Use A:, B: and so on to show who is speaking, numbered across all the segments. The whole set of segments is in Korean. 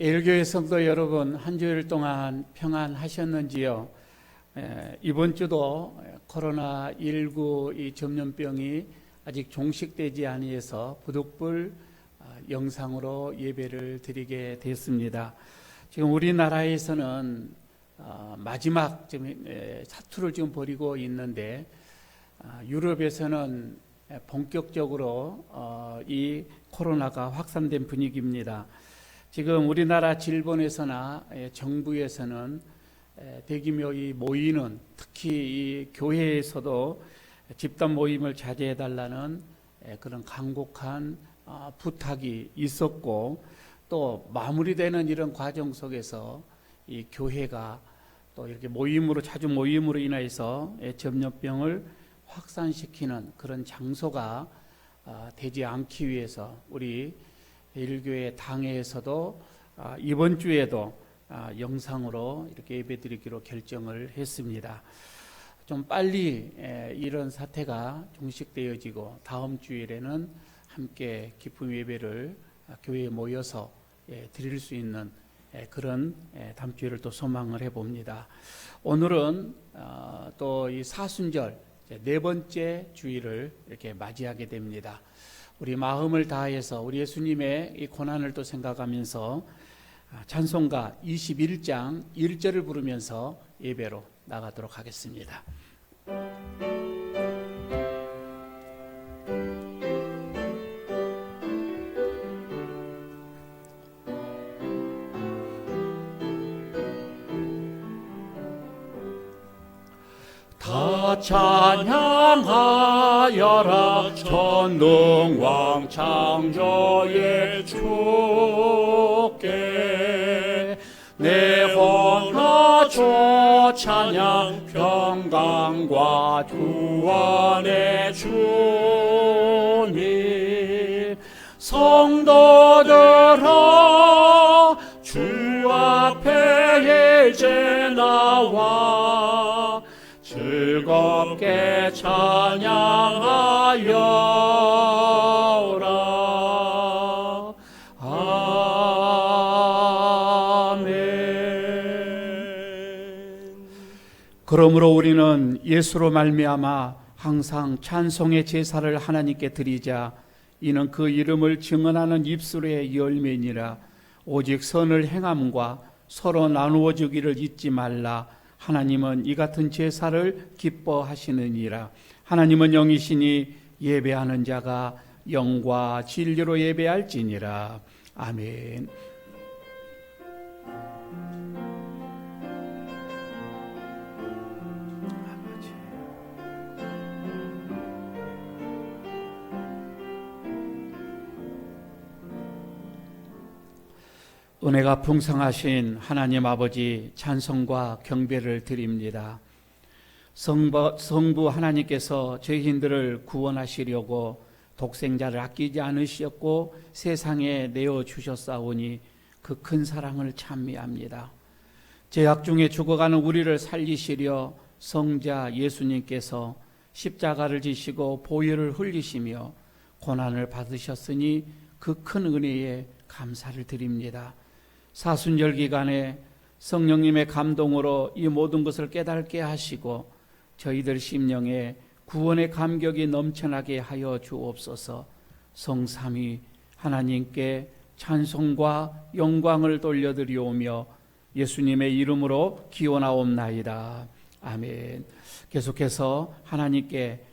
A: 예일교회 성도 여러분, 한 주일 동안 평안하셨는지요? 이번 주도 코로나19 이 전염병이 아직 종식되지 아니해서 부득불 영상으로 예배를 드리게 됐습니다. 지금 우리나라에서는 마지막 사투를 지금 벌이고 있는데, 유럽에서는 본격적으로 이 코로나가 확산된 분위기입니다. 지금 우리나라 질본에서나 정부에서는 대규모 이 모이는, 특히 이 교회에서도 집단 모임을 자제해달라는 그런 간곡한 부탁이 있었고, 또 마무리되는 이런 과정 속에서 이 교회가 또 이렇게 자주 모임으로 인해서 전염병을 확산시키는 그런 장소가 되지 않기 위해서 우리 예일교회 당회에서도 이번 주에도 영상으로 이렇게 예배드리기로 결정을 했습니다. 좀 빨리 이런 사태가 종식되어지고 다음 주일에는 함께 기쁨 예배를 교회에 모여서 드릴 수 있는 그런 다음 주일을 또 소망을 해봅니다. 오늘은 또 이 사순절 네 번째 주일을 이렇게 맞이하게 됩니다. 우리 마음을 다해서 우리 예수님의 이 고난을 또 생각하면서 찬송가 21장 1절을 부르면서 예배로 나가도록 하겠습니다. 다 찬양하여라 전능왕 창조의 주께 내 헌화조 찬양 평강과 구원의 주님 성도들아 주 앞에 이제 나와 즐겁게 찬양하여라. 아멘. 그러므로 우리는 예수로 말미암아 항상 찬송의 제사를 하나님께 드리자. 이는 그 이름을 증언하는 입술의 열매니라. 오직 선을 행함과 서로 나누어 주기를 잊지 말라. 하나님은 이 같은 제사를 기뻐하시느니라. 하나님은 영이시니 예배하는 자가 영과 진리로 예배할지니라. 아멘. 은혜가 풍성하신 하나님 아버지 찬송과 경배를 드립니다. 성부 하나님께서 저희들을 구원하시려고 독생자를 아끼지 않으셨고 세상에 내어주셨사오니 그 큰 사랑을 찬미합니다. 죄악 중에 죽어가는 우리를 살리시려 성자 예수님께서 십자가를 지시고 보혈을 흘리시며 고난을 받으셨으니 그 큰 은혜에 감사를 드립니다. 사순절 기간에 성령님의 감동으로 이 모든 것을 깨닫게 하시고 저희들 심령에 구원의 감격이 넘쳐나게 하여 주옵소서. 성삼위 하나님께 찬송과 영광을 돌려드리오며 예수님의 이름으로 기원하옵나이다. 아멘. 계속해서 하나님께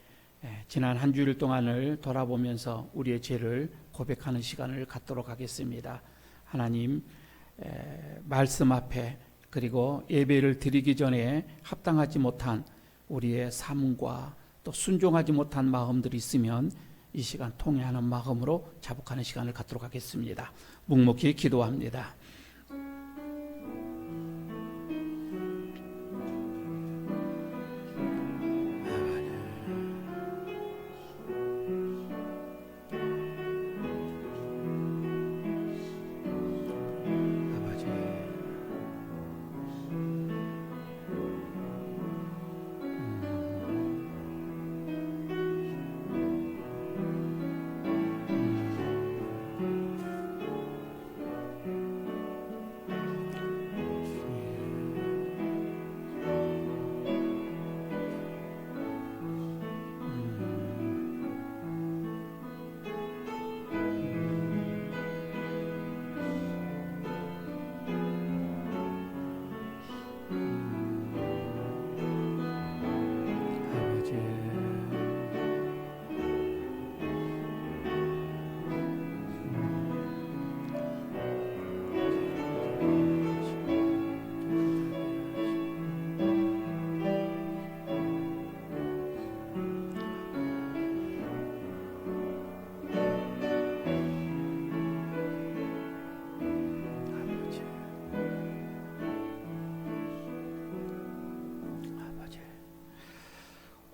A: 지난 한 주일 동안을 돌아보면서 우리의 죄를 고백하는 시간을 갖도록 하겠습니다. 하나님, 말씀 앞에 그리고 예배를 드리기 전에 합당하지 못한 우리의 삶과 또 순종하지 못한 마음들이 있으면 이 시간 통회하는 마음으로 자복하는 시간을 갖도록 하겠습니다. 묵묵히 기도합니다.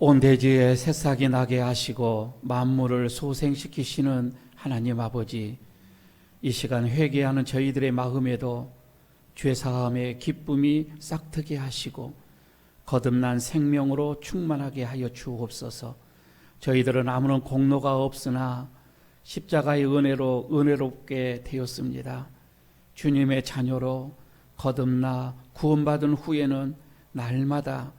A: 온 대지에 새싹이 나게 하시고 만물을 소생시키시는 하나님 아버지, 이 시간 회개하는 저희들의 마음에도 죄사함의 기쁨이 싹트게 하시고 거듭난 생명으로 충만하게 하여 주옵소서. 저희들은 아무런 공로가 없으나 십자가의 은혜로 은혜롭게 되었습니다. 주님의 자녀로 거듭나 구원받은 후에는 날마다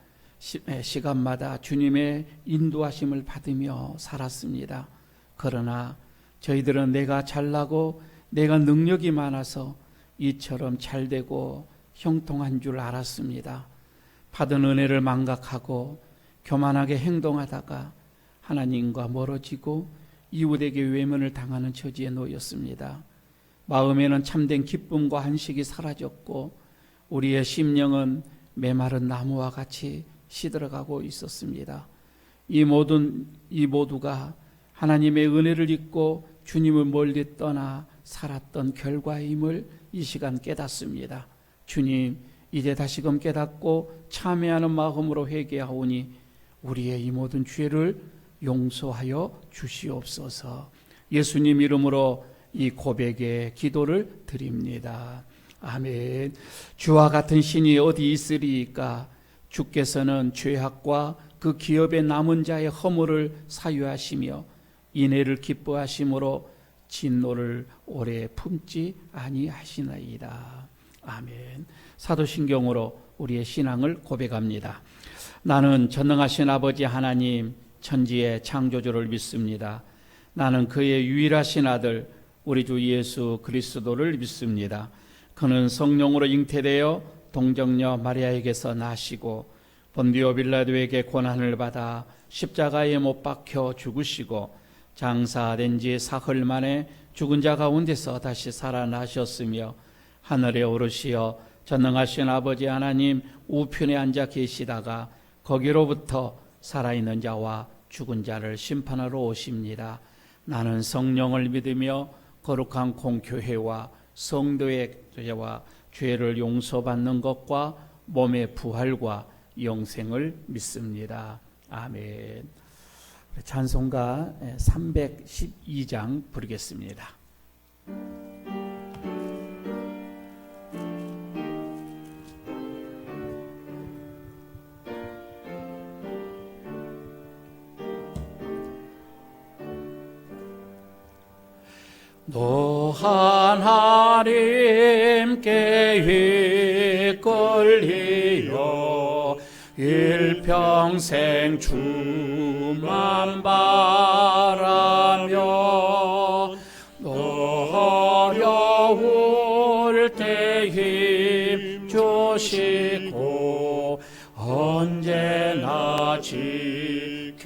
A: 시간마다 주님의 인도하심을 받으며 살았습니다. 그러나 저희들은 내가 잘나고 내가 능력이 많아서 이처럼 잘되고 형통한 줄 알았습니다. 받은 은혜를 망각하고 교만하게 행동하다가 하나님과 멀어지고 이웃에게 외면을 당하는 처지에 놓였습니다. 마음에는 참된 기쁨과 안식이 사라졌고 우리의 심령은 메마른 나무와 같이 시들어가고 있었습니다. 이 모두가 하나님의 은혜를 잊고 주님을 멀리 떠나 살았던 결과임을 이 시간 깨닫습니다. 주님, 이제 다시금 깨닫고 참회하는 마음으로 회개하오니 우리의 이 모든 죄를 용서하여 주시옵소서. 예수님 이름으로 이 고백의 기도를 드립니다. 아멘. 주와 같은 신이 어디 있으리이까? 주께서는 죄악과 그 기업의 남은 자의 허물을 사유하시며 인애를 기뻐하심으로 진노를 오래 품지 아니하시나이다. 아멘. 사도신경으로 우리의 신앙을 고백합니다. 나는 전능하신 아버지 하나님 천지의 창조주를 믿습니다. 나는 그의 유일하신 아들 우리 주 예수 그리스도를 믿습니다. 그는 성령으로 잉태되어 동정녀 마리아에게서 나시고 본디오 빌라도에게 고난을 받아 십자가에 못 박혀 죽으시고 장사된 지 사흘 만에 죽은 자 가운데서 다시 살아나셨으며 하늘에 오르시어 전능하신 아버지 하나님 우편에 앉아 계시다가 거기로부터 살아있는 자와 죽은 자를 심판하러 오십니다. 나는 성령을 믿으며 거룩한 공교회와 성도의 죄와 죄를 용서받는 것과 몸의 부활과 영생을 믿습니다. 아멘. 찬송가 312장 부르겠습니다. 노한 하나님께 이끌리어 일평생 주만 바라며 어려울 때 힘 주시고 언제나 지켜주시리.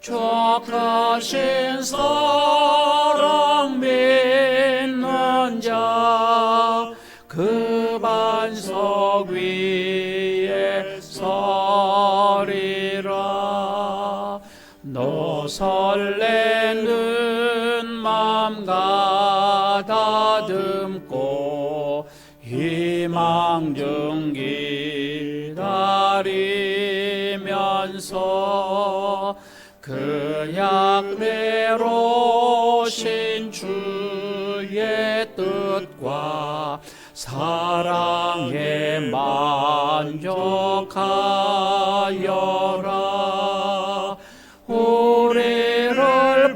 A: 족하신 사랑 믿는 자 그 반석 위에 서리라. 너 설레는 맘 가다듬고 희망 중 기다리면서 그 약대로 신 주의 뜻과 사랑에 만족하여라. 우리를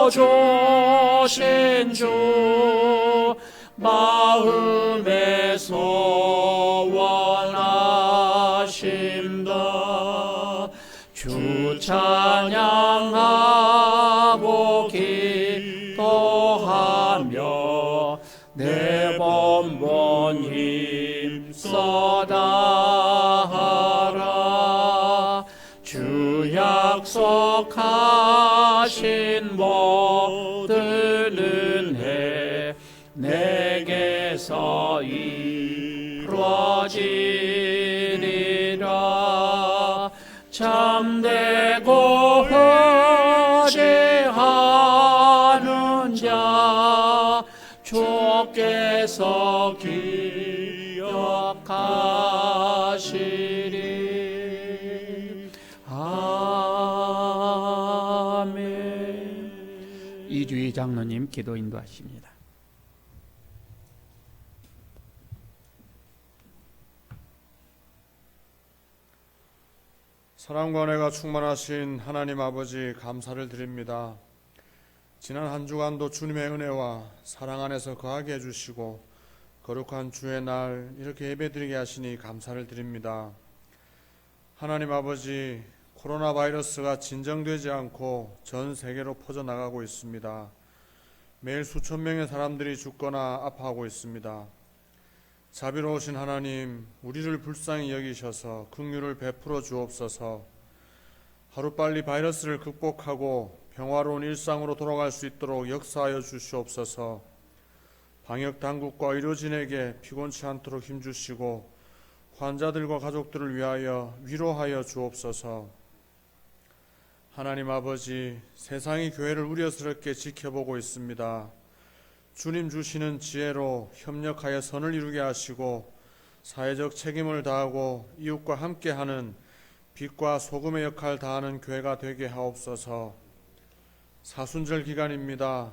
A: 불러주신 주 마음에 소원하심다. 주 찬양하고 기도하며 내 번번 힘써 다하라. 주 약속하신 모든 은혜 내게서 이루어지리라. 참되고 의지하는 자 주께서 기억하 이주희 장로님 기도 인도하십니다.
B: 사랑과 은혜가 충만하신 하나님 아버지 감사를 드립니다. 지난 한 주간도 주님의 은혜와 사랑 안에서 거하게 해주시고 거룩한 주의 날 이렇게 예배드리게 하시니 감사를 드립니다. 하나님 아버지, 코로나 바이러스가 진정되지 않고 전 세계로 퍼져나가고 있습니다. 매일 수천 명의 사람들이 죽거나 아파하고 있습니다. 자비로우신 하나님, 우리를 불쌍히 여기셔서 긍휼을 베풀어 주옵소서. 하루빨리 바이러스를 극복하고 평화로운 일상으로 돌아갈 수 있도록 역사하여 주시옵소서. 방역 당국과 의료진에게 피곤치 않도록 힘주시고 환자들과 가족들을 위하여 위로하여 주옵소서. 하나님 아버지, 세상이 교회를 우려스럽게 지켜보고 있습니다. 주님 주시는 지혜로 협력하여 선을 이루게 하시고 사회적 책임을 다하고 이웃과 함께하는 빛과 소금의 역할 다하는 교회가 되게 하옵소서. 사순절 기간입니다.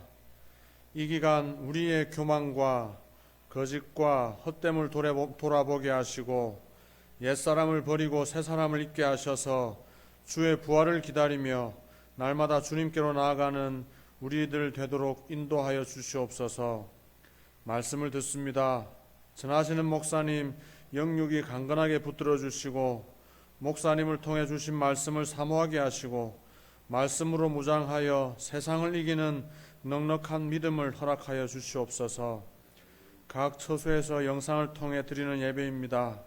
B: 이 기간 우리의 교만과 거짓과 헛됨을 돌아보게 하시고 옛사람을 버리고 새사람을 입게 하셔서 주의 부활을 기다리며 날마다 주님께로 나아가는 우리들 되도록 인도하여 주시옵소서. 말씀을 듣습니다. 전하시는 목사님 영육이 강건하게 붙들어 주시고 목사님을 통해 주신 말씀을 사모하게 하시고 말씀으로 무장하여 세상을 이기는 넉넉한 믿음을 허락하여 주시옵소서. 각 처소에서 영상을 통해 드리는 예배입니다.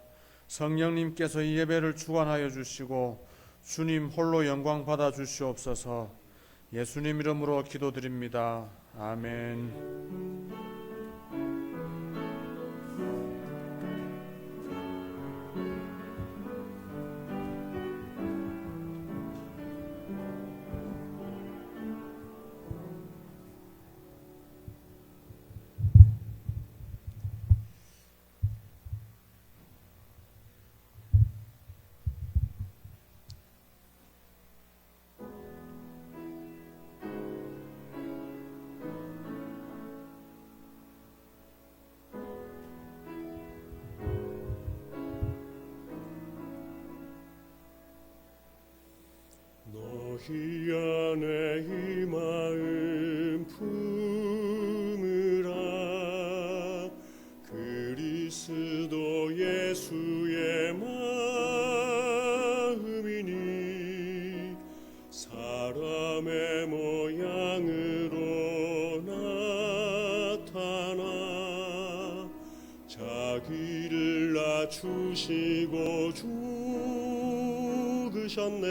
B: 성령님께서 이 예배를 주관하여 주시고 주님 홀로 영광 받아 주시옵소서. 예수님 이름으로 기도드립니다. 아멘.
C: 너희 안에 이 마음 품으라. 그리스도 예수의 마음이니 사람의 모양으로 나타나 자기를 낮추시고 죽으셨네.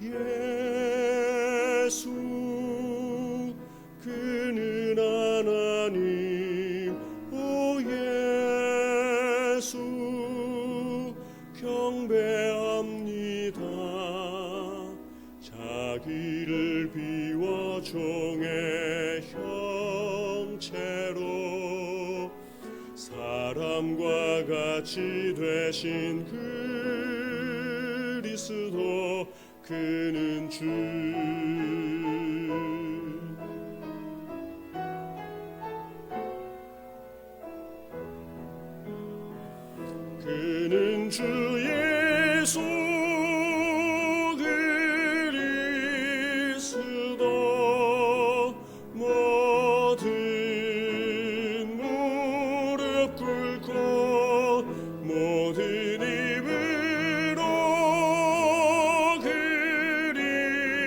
C: 예수 그는 하나님, 오 예수 경배합니다. 자기를 비워 종의 형체로 사람과 같이 되신 그리스도 그는 주. 그는 주 예수 그리스도 모든 무릎 꿇고 모든 입으로 그리스도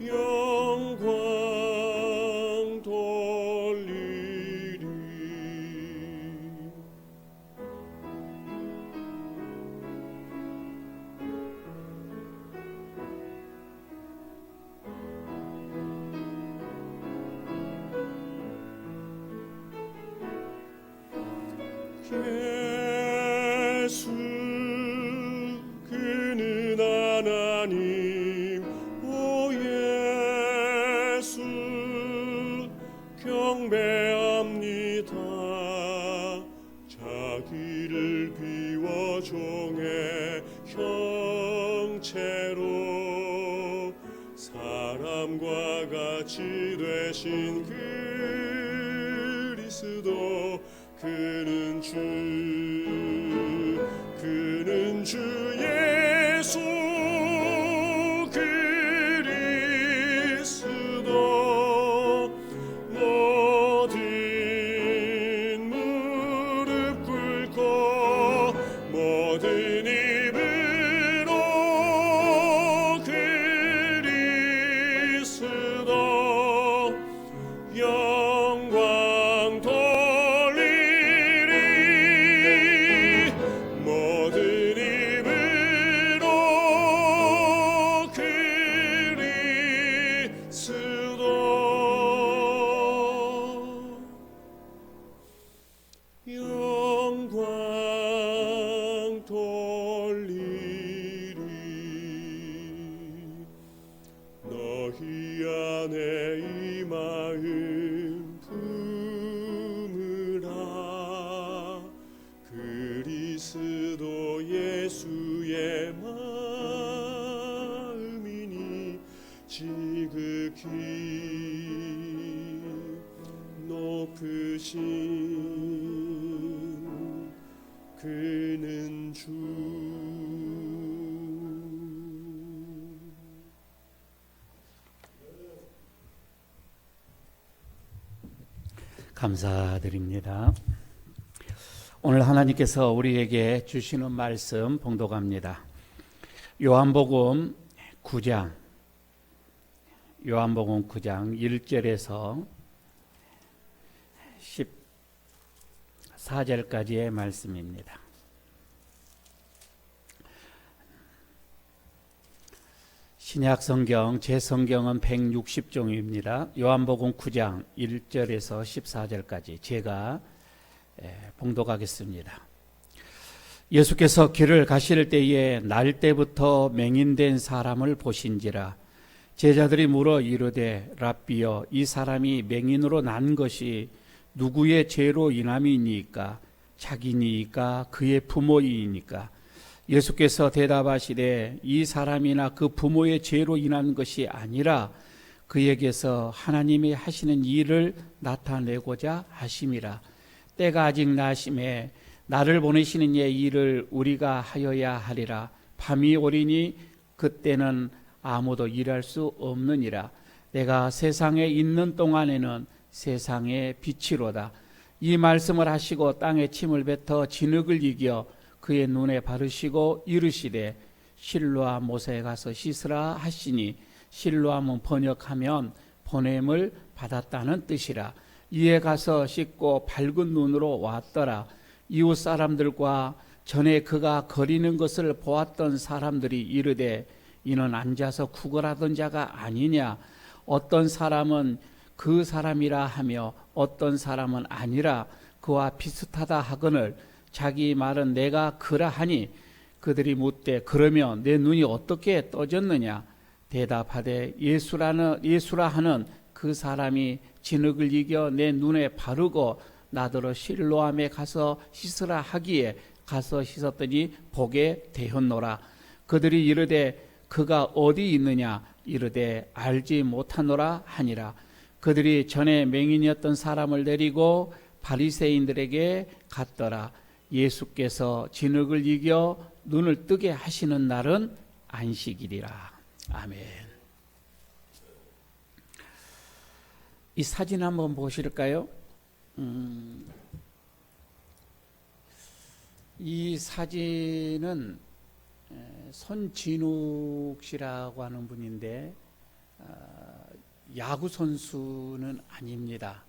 C: 영광 돌리리. 예수 그는 하나님, 오 예수 경배합니다. 자기를 비워 종의 형체로 바람과 같이 되신 그리스도 그는 주 예수 그리스도 모든 무릎 꿇고 모든 입으로 그리스도 영광 돌리리 모든 입으로 그리스도 영광 돌리리 너희 안에 이 마음 품으라 그리스도 예수의 마음이니 지극히 높으신 그는 주
A: 감사드립니다. 오늘 하나님께서 우리에게 주시는 말씀 봉독합니다. 요한복음 9장 1절에서 14절까지의 말씀입니다. 신약 성경 제 성경은 160종입니다. 요한복음 9장 1절에서 14절까지 제가 봉독하겠습니다. 예수께서 길을 가실 때에 날 때부터 맹인된 사람을 보신지라 제자들이 물어 이르되 랍비여 이 사람이 맹인으로 난 것이 누구의 죄로 인함이니까 자기니까 그의 부모이니까 예수께서 대답하시되 이 사람이나 그 부모의 죄로 인한 것이 아니라 그에게서 하나님이 하시는 일을 나타내고자 하심이라. 때가 아직 나심에 나를 보내시는 이의 일을 우리가 하여야 하리라. 밤이 오리니 그때는 아무도 일할 수 없느니라. 내가 세상에 있는 동안에는 세상의 빛이로다. 이 말씀을 하시고 땅에 침을 뱉어 진흙을 이겨 그의 눈에 바르시고 이르시되 실로암 못에 가서 씻으라 하시니 실로암은 번역하면 보냄을 받았다는 뜻이라. 이에 가서 씻고 밝은 눈으로 왔더라. 이웃 사람들과 전에 그가 거리는 것을 보았던 사람들이 이르되 이는 앉아서 구걸하던 자가 아니냐. 어떤 사람은 그 사람이라 하며 어떤 사람은 아니라 그와 비슷하다 하거늘 자기 말은 내가 그라 하니 그들이 묻되 그러면 내 눈이 어떻게 떠졌느냐. 대답하되 예수라 하는 그 사람이 진흙을 이겨 내 눈에 바르고 나더러 실로암에 가서 씻으라 하기에 가서 씻었더니 보게 되었노라. 그들이 이르되 그가 어디 있느냐. 이르되 알지 못하노라 하니라. 그들이 전에 맹인이었던 사람을 데리고 바리새인들에게 갔더라. 예수께서 진흙을 이겨 눈을 뜨게 하시는 날은 안식일이라. 아멘. 이 사진 한번 보실까요? 이 사진은 손진욱 씨라고 하는 분인데 야구 선수는 아닙니다.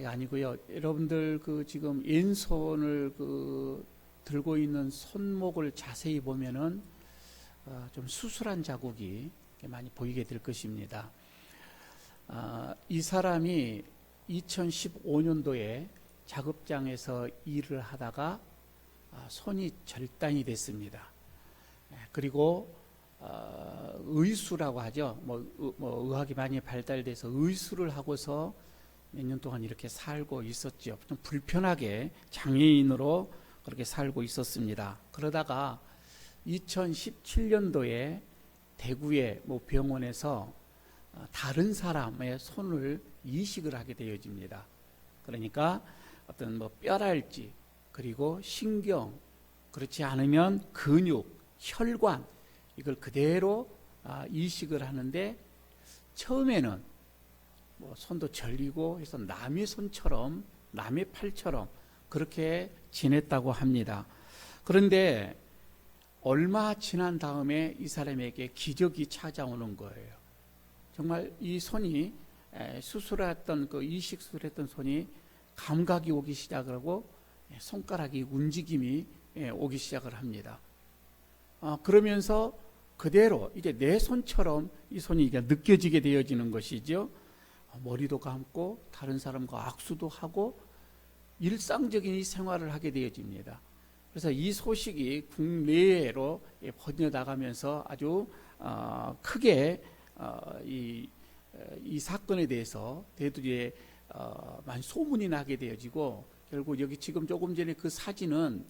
A: 아니고요. 여러분들 지금 왼손을 들고 있는 손목을 자세히 보면은 좀 수술한 자국이 많이 보이게 될 것입니다. 이 사람이 2015년도에 작업장에서 일을 하다가 손이 절단이 됐습니다. 그리고 의수라고 하죠. 의학이 많이 발달돼서 의수를 하고서 몇 년 동안 이렇게 살고 있었죠. 좀 불편하게 장애인으로 그렇게 살고 있었습니다. 그러다가 2017년도에 대구의 병원에서 다른 사람의 손을 이식을 하게 되어집니다. 그러니까 어떤 뭐 뼈랄지, 그리고 신경, 그렇지 않으면 근육, 혈관, 이걸 그대로 이식을 하는데, 처음에는 뭐 손도 절리고 해서 남의 손처럼, 남의 팔처럼 그렇게 지냈다고 합니다. 그런데 얼마 지난 다음에 이 사람에게 기적이 찾아오는 거예요. 정말 이 손이 수술했던, 그 이식 수술했던 손이 감각이 오기 시작을 하고 손가락이 움직임이 오기 시작을 합니다. 그러면서 그대로 이제 내 손처럼 이 손이 이제 느껴지게 되어지는 것이죠. 머리도 감고 다른 사람과 악수도 하고 일상적인 이 생활을 하게 되어집니다. 그래서 이 소식이 국내외로 번져나가면서 아주 크게 이 사건에 대해서 대두에 많이 소문이 나게 되어지고, 결국 여기 지금 조금 전에 그 사진은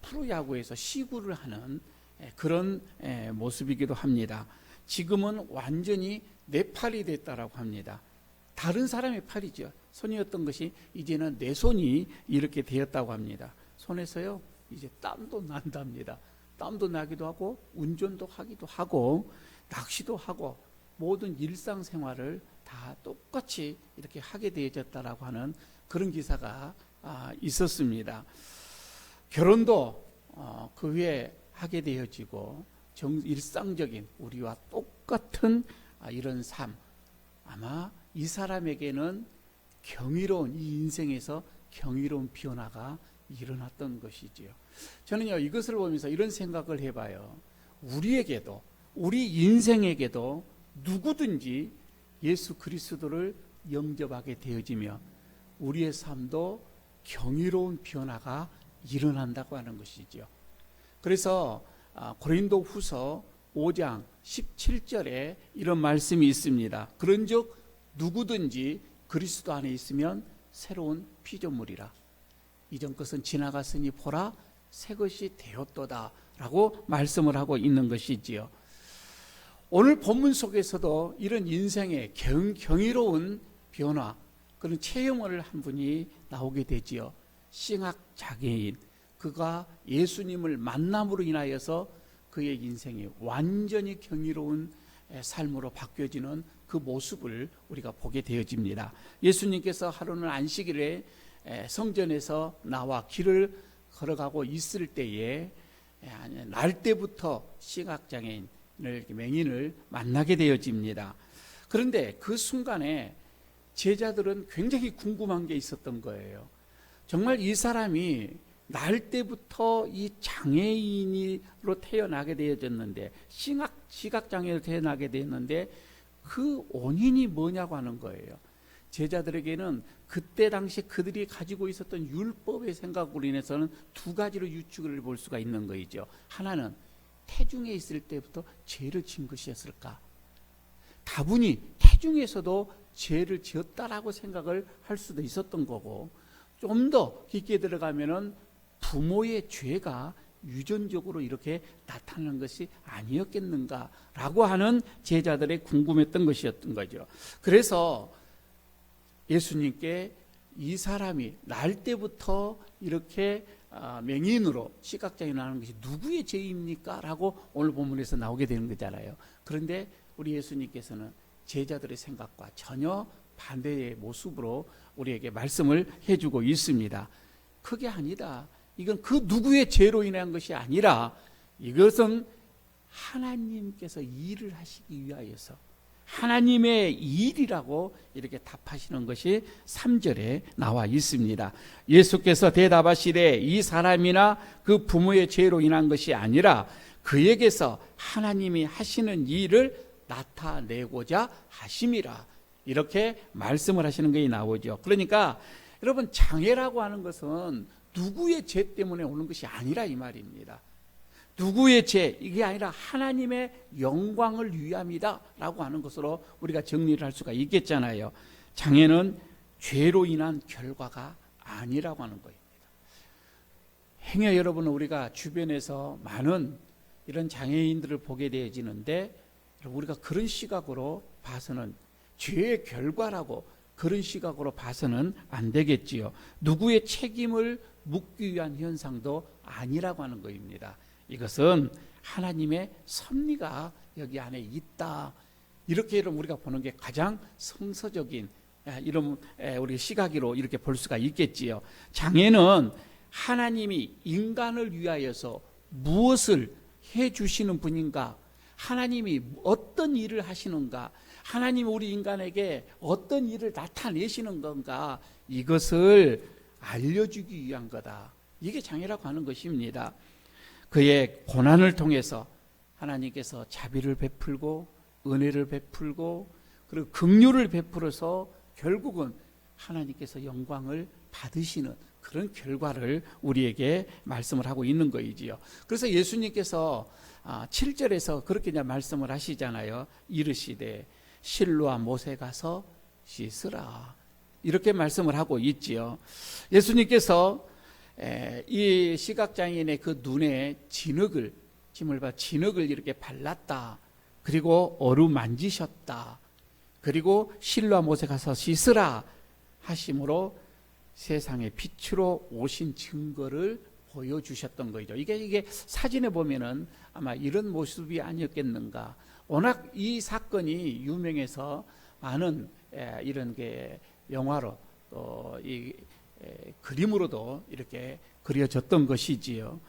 A: 프로야구에서 시구를 하는 그런 모습이기도 합니다. 지금은 완전히 내 팔이 됐다라고 합니다. 다른 사람의 팔이죠. 손이었던 것이 이제는 내 손이 이렇게 되었다고 합니다. 손에서요, 이제 땀도 난답니다. 땀도 나기도 하고, 운전도 하기도 하고, 낚시도 하고, 모든 일상생활을 다 똑같이 이렇게 하게 되어졌다라고 하는 그런 기사가 있었습니다. 결혼도 그 후에 하게 되어지고, 일상적인 우리와 똑같은 이런 삶, 아마 이 사람에게는 경이로운, 이 인생에서 경이로운 변화가 일어났던 것이지요. 저는요, 이것을 보면서 이런 생각을 해봐요. 우리에게도, 우리 인생에게도 누구든지 예수 그리스도를 영접하게 되어지며 우리의 삶도 경이로운 변화가 일어난다고 하는 것이지요. 그래서 고린도 후서 5장 17절에 이런 말씀이 있습니다. 그런즉 누구든지 그리스도 안에 있으면 새로운 피조물이라. 이전 것은 지나갔으니 보라 새 것이 되었도다 라고 말씀을 하고 있는 것이지요. 오늘 본문 속에서도 이런 인생의 경이로운 변화, 그런 체험을 한 분이 나오게 되지요. 신학장애인, 그가 예수님을 만남으로 인하여서 그의 인생이 완전히 경이로운 삶으로 바뀌어지는 그 모습을 우리가 보게 되어집니다. 예수님께서 하루는 안식일에 성전에서 나와 길을 걸어가고 있을 때에 날 때부터 시각장애인을, 맹인을 만나게 되어집니다. 그런데 그 순간에 제자들은 굉장히 궁금한 게 있었던 거예요. 정말 이 사람이 날 때부터 이 장애인으로 태어나게 되어졌는데, 시각장애로 태어나게 되었는데 그 원인이 뭐냐고 하는 거예요. 제자들에게는 그때 당시 그들이 가지고 있었던 율법의 생각으로 인해서는 두 가지로 유축을 볼 수가 있는 거이죠. 하나는 태중에 있을 때부터 죄를 지은 것이었을까? 다분히 태중에서도 죄를 지었다라고 생각을 할 수도 있었던 거고, 좀 더 깊게 들어가면은 부모의 죄가 유전적으로 이렇게 나타나는 것이 아니었겠는가라고 하는 제자들의 궁금했던 것이었던 거죠. 그래서 예수님께 이 사람이 날 때부터 이렇게 맹인으로 시각장애인으로 하는 것이 누구의 죄입니까? 라고 오늘 본문에서 나오게 되는 거잖아요. 그런데 우리 예수님께서는 제자들의 생각과 전혀 반대의 모습으로 우리에게 말씀을 해주고 있습니다. 그게 아니다. 이건 그 누구의 죄로 인한 것이 아니라 이것은 하나님께서 일을 하시기 위하여서 하나님의 일이라고 이렇게 답하시는 것이 3절에 나와 있습니다. 예수께서 대답하시되 이 사람이나 그 부모의 죄로 인한 것이 아니라 그에게서 하나님이 하시는 일을 나타내고자 하심이라. 이렇게 말씀을 하시는 것이 나오죠. 그러니까 여러분, 장애라고 하는 것은 누구의 죄 때문에 오는 것이 아니라 이 말입니다. 누구의 죄, 이게 아니라 하나님의 영광을 위함이다 라고 하는 것으로 우리가 정리를 할 수가 있겠잖아요. 장애는 죄로 인한 결과가 아니라고 하는 것입니다. 행여 여러분, 우리가 주변에서 많은 이런 장애인들을 보게 되어지는데 우리가 그런 시각으로 봐서는 죄의 결과라고 그런 시각으로 봐서는 안 되겠지요. 누구의 책임을 묻기 위한 현상도 아니라고 하는 것입니다. 이것은 하나님의 섭리가 여기 안에 있다. 이렇게 우리가 보는 게 가장 성서적인 이런 우리 시각으로 이렇게 볼 수가 있겠지요. 장애는 하나님이 인간을 위하여서 무엇을 해 주시는 분인가, 하나님이 어떤 일을 하시는가, 하나님 우리 인간에게 어떤 일을 나타내시는 건가, 이것을 알려주기 위한 거다. 이게 장애라고 하는 것입니다. 그의 고난을 통해서 하나님께서 자비를 베풀고 은혜를 베풀고 그리고 긍휼을 베풀어서 결국은 하나님께서 영광을 받으시는 그런 결과를 우리에게 말씀을 하고 있는 거이지요. 그래서 예수님께서 7절에서 그렇게 말씀을 하시잖아요. 이르시되 실로와 못에 가서 씻으라. 이렇게 말씀을 하고 있지요. 예수님께서 이 시각장애인의 그 눈에 진흙을 이렇게 발랐다. 그리고 어루만지셨다. 그리고 실로와 못에 가서 씻으라 하심으로 세상의 빛으로 오신 증거를 보여주셨던 거죠. 이게 사진에 보면은 아마 이런 모습이 아니었겠는가. 워낙 이 사건이 유명해서 많은 이런 게 영화로 또 이 그림으로도 이렇게 그려졌던 것이지요.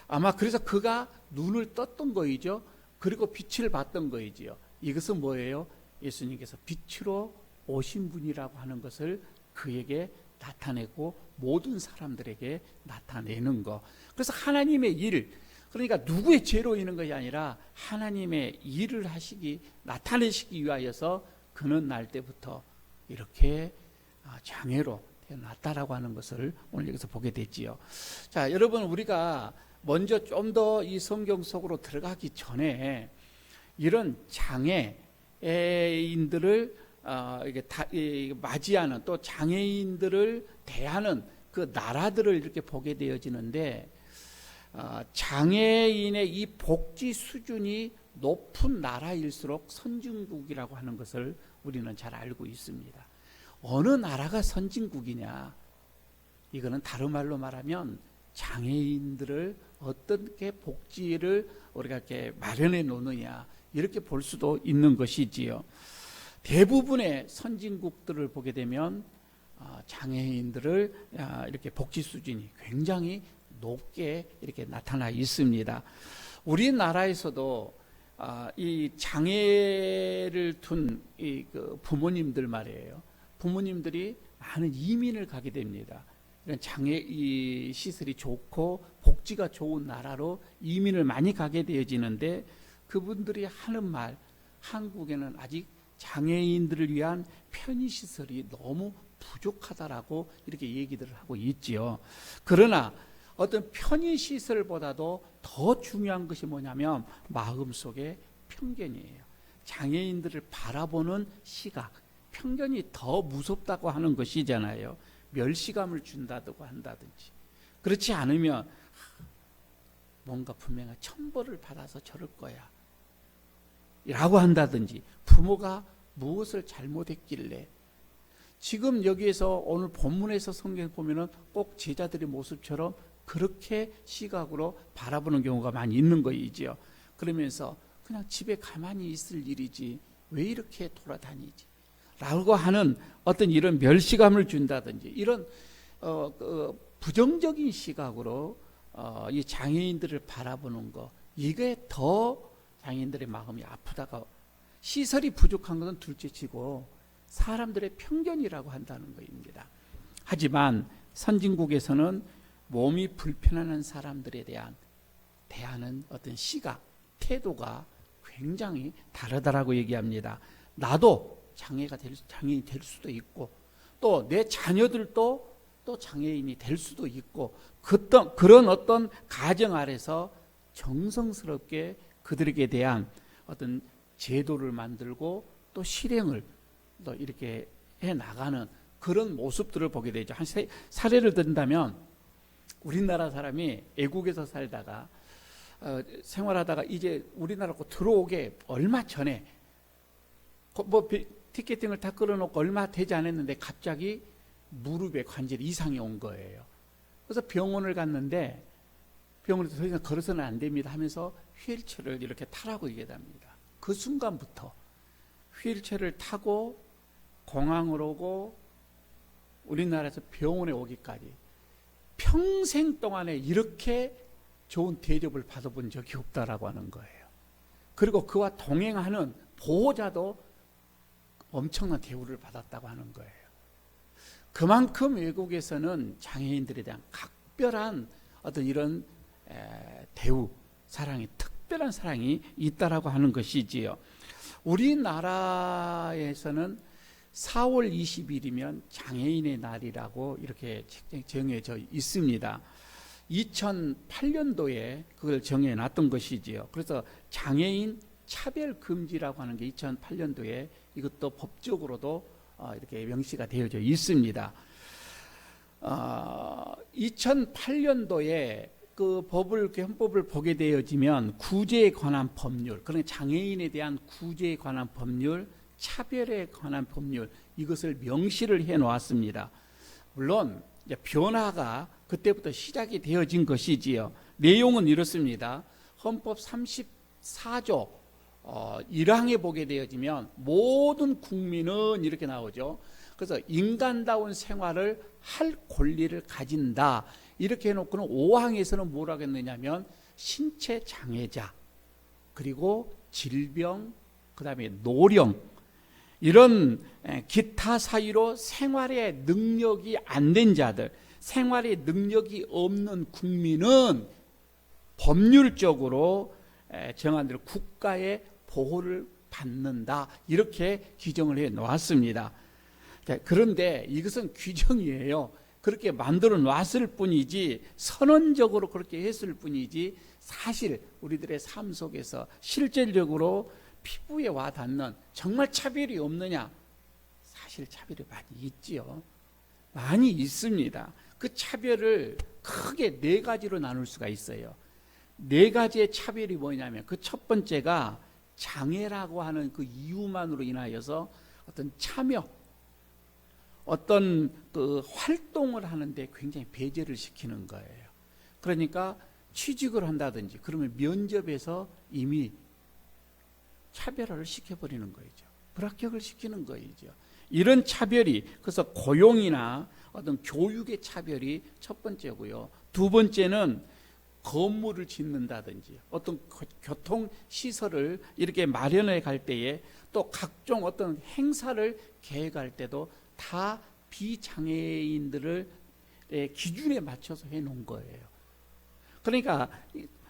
A: 아마 그래서 그가 눈을 떴던 거이죠. 그리고 빛을 봤던 거이지요. 이것은 뭐예요? 예수님께서 빛으로 오신 분이라고 하는 것을 그에게 나타내고 모든 사람들에게 나타내는 거. 그래서 하나님의 일, 그러니까 누구의 죄로 있는 것이 아니라 하나님의 일을 나타내시기 위하여서 그는 날 때부터 이렇게 장애로 태어났다라고 하는 것을 오늘 여기서 보게 됐지요. 자, 여러분, 우리가 먼저 좀 더 이 성경 속으로 들어가기 전에 이런 장애인들을 맞이하는, 또 장애인들을 대하는 그 나라들을 이렇게 보게 되어지는데, 장애인의 이 복지 수준이 높은 나라일수록 선진국이라고 하는 것을 우리는 잘 알고 있습니다. 어느 나라가 선진국이냐? 이거는 다른 말로 말하면 장애인들을 어떻게 복지를 우리가 이렇게 마련해 놓느냐, 이렇게 볼 수도 있는 것이지요. 대부분의 선진국들을 보게 되면 장애인들을 이렇게 복지 수준이 굉장히 높게 이렇게 나타나 있습니다. 우리나라에서도 이 장애를 둔 그 부모님들 말이에요. 부모님들이 많은 이민을 가게 됩니다. 이런 장애 시설이 좋고 복지가 좋은 나라로 이민을 많이 가게 되어지는데, 그분들이 하는 말, 한국에는 아직 장애인들을 위한 편의시설이 너무 부족하다라고 이렇게 얘기들을 하고 있지요. 그러나 어떤 편의시설보다도 더 중요한 것이 뭐냐면 마음속의 편견이에요. 장애인들을 바라보는 시각, 편견이 더 무섭다고 하는 것이잖아요. 멸시감을 준다고 한다든지, 그렇지 않으면 뭔가 분명한 천벌을 받아서 저럴 거야 라고 한다든지, 부모가 무엇을 잘못했길래. 지금 여기에서 오늘 본문에서 성경 보면은 꼭 제자들의 모습처럼 그렇게 시각으로 바라보는 경우가 많이 있는 거이지요. 그러면서 그냥 집에 가만히 있을 일이지 왜 이렇게 돌아다니지 라고 하는 어떤 이런 멸시감을 준다든지, 이런 부정적인 시각으로 이 장애인들을 바라보는 거, 이게 더 장애인들의 마음이 아프다가, 시설이 부족한 것은 둘째치고 사람들의 편견이라고 한다는 것입니다. 하지만 선진국에서는 몸이 불편한 사람들에 대하는 어떤 시각, 태도가 굉장히 다르다라고 얘기합니다. 나도 장애인이 될 수도 있고, 또 내 자녀들도 또 장애인이 될 수도 있고, 그런 어떤 가정 아래서 정성스럽게 그들에게 대한 어떤 제도를 만들고 또 실행을 또 이렇게 해 나가는 그런 모습들을 보게 되죠. 한 사례를 든다면, 우리나라 사람이 애국에서 살다가 생활하다가 이제 우리나라로 들어오게 얼마 전에 뭐 티켓팅을 다 끌어놓고 얼마 되지 않았는데 갑자기 무릎에 관절 이상이 온 거예요. 그래서 병원을 갔는데 병원에서 더 이상 걸어서는 안 됩니다 하면서 휠체어를 이렇게 타라고 얘기합니다. 그 순간부터 휠체어를 타고 공항으로 오고 우리나라에서 병원에 오기까지 평생 동안에 이렇게 좋은 대접을 받아본 적이 없다라고 하는 거예요. 그리고 그와 동행하는 보호자도 엄청난 대우를 받았다고 하는 거예요. 그만큼 외국에서는 장애인들에 대한 각별한 어떤 이런 대우, 사랑이, 특별한 사랑이 있다라고 하는 것이지요. 우리나라에서는 4월 20일이면 장애인의 날이라고 이렇게 정해져 있습니다. 2008년도에 그걸 정해놨던 것이지요. 그래서 장애인 차별금지라고 하는 게 2008년도에 이것도 법적으로도 이렇게 명시가 되어져 있습니다. 2008년도에 그 헌법을 보게 되어지면 구제에 관한 법률, 그러니까 장애인에 대한 구제에 관한 법률, 차별에 관한 법률, 이것을 명시를 해 놓았습니다. 물론 이제 변화가 그때부터 시작이 되어진 것이지요. 내용은 이렇습니다. 헌법 34조 1항에 보게 되어지면 모든 국민은 이렇게 나오죠. 그래서 인간다운 생활을 할 권리를 가진다. 이렇게 해놓고는 5항에서는 뭐라고 했느냐면 신체 장애자, 그리고 질병, 그 다음에 노령, 이런 기타 사유로 생활의 능력이 안 된 자들, 생활의 능력이 없는 국민은 법률적으로 정한 대로 국가의 보호를 받는다. 이렇게 규정을 해 놓았습니다. 그런데 이것은 규정이에요. 그렇게 만들어 놨을 뿐이지, 선언적으로 그렇게 했을 뿐이지, 사실 우리들의 삶 속에서 실질적으로 피부에 와 닿는 정말 차별이 없느냐? 사실 차별이 많이 있지요. 많이 있습니다. 그 차별을 크게 네 가지로 나눌 수가 있어요. 네 가지의 차별이 뭐냐면, 그 첫 번째가 장애라고 하는 그 이유만으로 인하여서 어떤 참여, 어떤 그 활동을 하는데 굉장히 배제를 시키는 거예요. 그러니까 취직을 한다든지 그러면 면접에서 이미 차별화를 시켜버리는 거죠. 불합격을 시키는 거죠. 이런 차별이, 그래서 고용이나 어떤 교육의 차별이 첫 번째고요. 두 번째는 건물을 짓는다든지 어떤 교통시설을 이렇게 마련해 갈 때에 또 각종 어떤 행사를 계획할 때도 다 비장애인들을 기준에 맞춰서 해놓은 거예요. 그러니까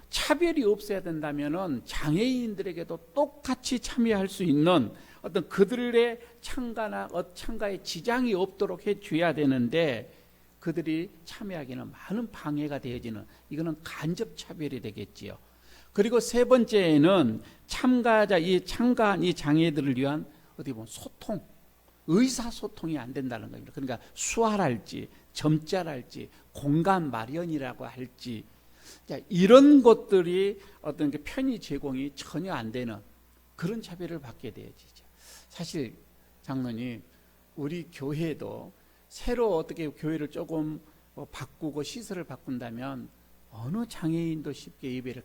A: 차별이 없어야 된다면은 장애인들에게도 똑같이 참여할 수 있는 어떤 그들의 참가에 지장이 없도록 해줘야 되는데, 그들이 참여하기는 많은 방해가 되어지는, 이거는 간접 차별이 되겠지요. 그리고 세 번째는 참가한 이 장애들을 위한 어떻게 보면 소통, 의사소통이 안 된다는 겁니다. 그러니까 수활할지, 점자랄지, 공간 마련이라고 할지, 이런 것들이 어떤 편의 제공이 전혀 안 되는 그런 차별을 받게 되어지죠. 사실 장로님, 우리 교회도 새로 어떻게 교회를 조금 바꾸고 시설을 바꾼다면 어느 장애인도 쉽게 예배를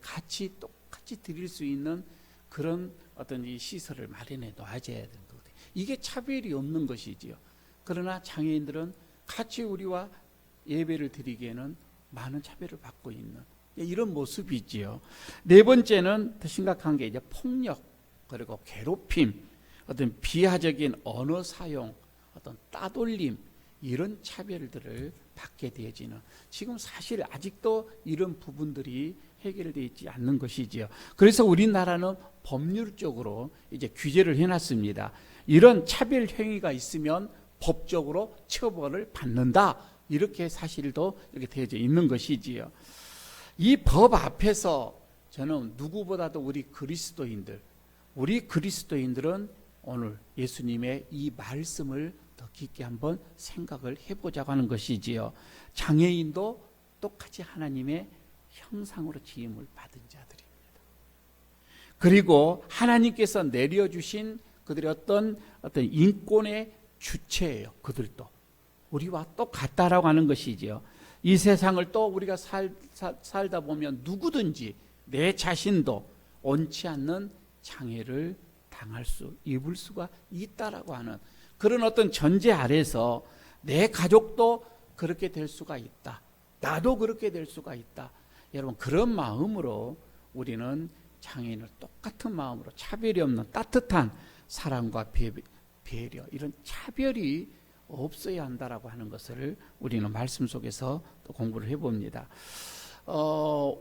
A: 똑같이 드릴 수 있는 그런 어떤 이 시설을 마련해 놔야 되는 거거든요. 이게 차별이 없는 것이지요. 그러나 장애인들은 같이 우리와 예배를 드리기에는 많은 차별을 받고 있는 이런 모습이지요. 네 번째는 더 심각한 게 이제 폭력, 그리고 괴롭힘, 어떤 비하적인 언어 사용, 어떤 따돌림, 이런 차별들을 받게 되어지는, 지금 사실 아직도 이런 부분들이 해결되어 있지 않는 것이지요. 그래서 우리나라는 법률적으로 이제 규제를 해놨습니다. 이런 차별 행위가 있으면 법적으로 처벌을 받는다. 이렇게 사실도 이렇게 되어져 있는 것이지요. 이 법 앞에서 저는 누구보다도 우리 그리스도인들은 오늘 예수님의 이 말씀을 더 깊게 한번 생각을 해보자고 하는 것이지요. 장애인도 똑같이 하나님의 형상으로 지음을 받은 자들이, 그리고 하나님께서 내려주신 그들의 어떤 인권의 주체예요. 그들도 우리와 똑같다라고 하는 것이지요. 이 세상을 또 우리가 살다 보면 누구든지 내 자신도 원치 않는 장애를 입을 수가 있다라고 하는 그런 어떤 전제 아래서 내 가족도 그렇게 될 수가 있다. 나도 그렇게 될 수가 있다. 여러분, 그런 마음으로 우리는 장애인을 똑같은 마음으로 차별이 없는 따뜻한 사랑과 배려, 이런 차별이 없어야 한다라고 하는 것을 우리는 말씀 속에서 또 공부를 해봅니다.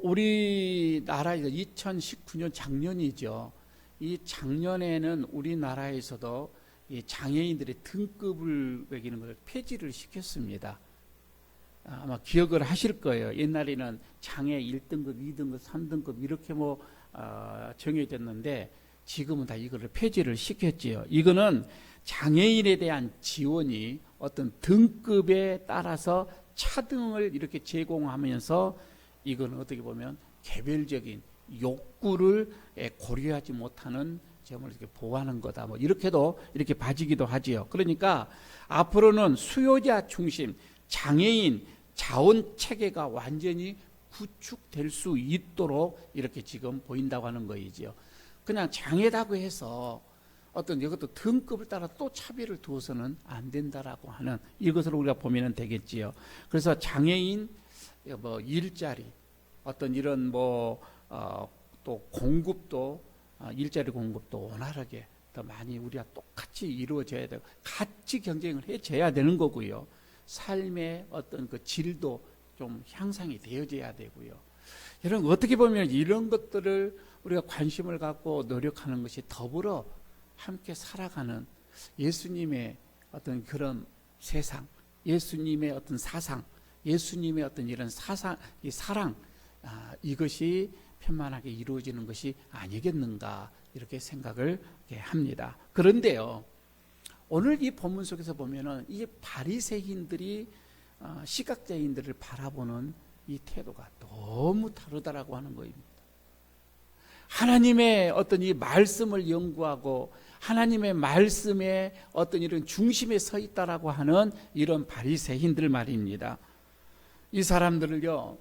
A: 우리나라에서 2019년 작년이죠. 이 작년에는 우리나라에서도 이 장애인들의 등급을 매기는 것을 폐지를 시켰습니다. 아마 기억을 하실 거예요. 옛날에는 장애 1등급, 2등급, 3등급 이렇게 정해졌는데 지금은 다 이거를 폐지를 시켰지요. 이거는 장애인에 대한 지원이 어떤 등급에 따라서 차등을 이렇게 제공하면서 이거는 어떻게 보면 개별적인 욕구를 고려하지 못하는 점을 이렇게 보호하는 거다. 이렇게도 이렇게 봐지기도 하지요. 그러니까 앞으로는 수요자 중심 장애인 자원 체계가 완전히 구축될 수 있도록 이렇게 지금 보인다고 하는 거이지요. 그냥 장애다고 해서 어떤 이것도 등급을 따라 또 차별을 두어서는 안 된다라고 하는 이것을 우리가 보면 되겠지요. 그래서 장애인 일자리 어떤 이런 또 공급도 일자리 공급도 원활하게 더 많이 우리가 똑같이 이루어져야 되고 같이 경쟁을 해줘야 되는 거고요. 삶의 어떤 그 질도 좀 향상이 되어져야 되고요. 여러분, 어떻게 보면 이런 것들을 우리가 관심을 갖고 노력하는 것이 더불어 함께 살아가는 예수님의 어떤 그런 세상, 예수님의 어떤 사상, 예수님의 어떤 이런 이 사랑, 이것이 편만하게 이루어지는 것이 아니겠는가 이렇게 생각을 합니다. 그런데요, 오늘 이 본문 속에서 보면은 이 바리새인들이 시각장애인들을 바라보는 이 태도가 너무 다르다라고 하는 거입니다. 하나님의 어떤 이 말씀을 연구하고 하나님의 말씀에 어떤 이런 중심에 서 있다라고 하는 이런 바리새인들 말입니다. 이 사람들을요,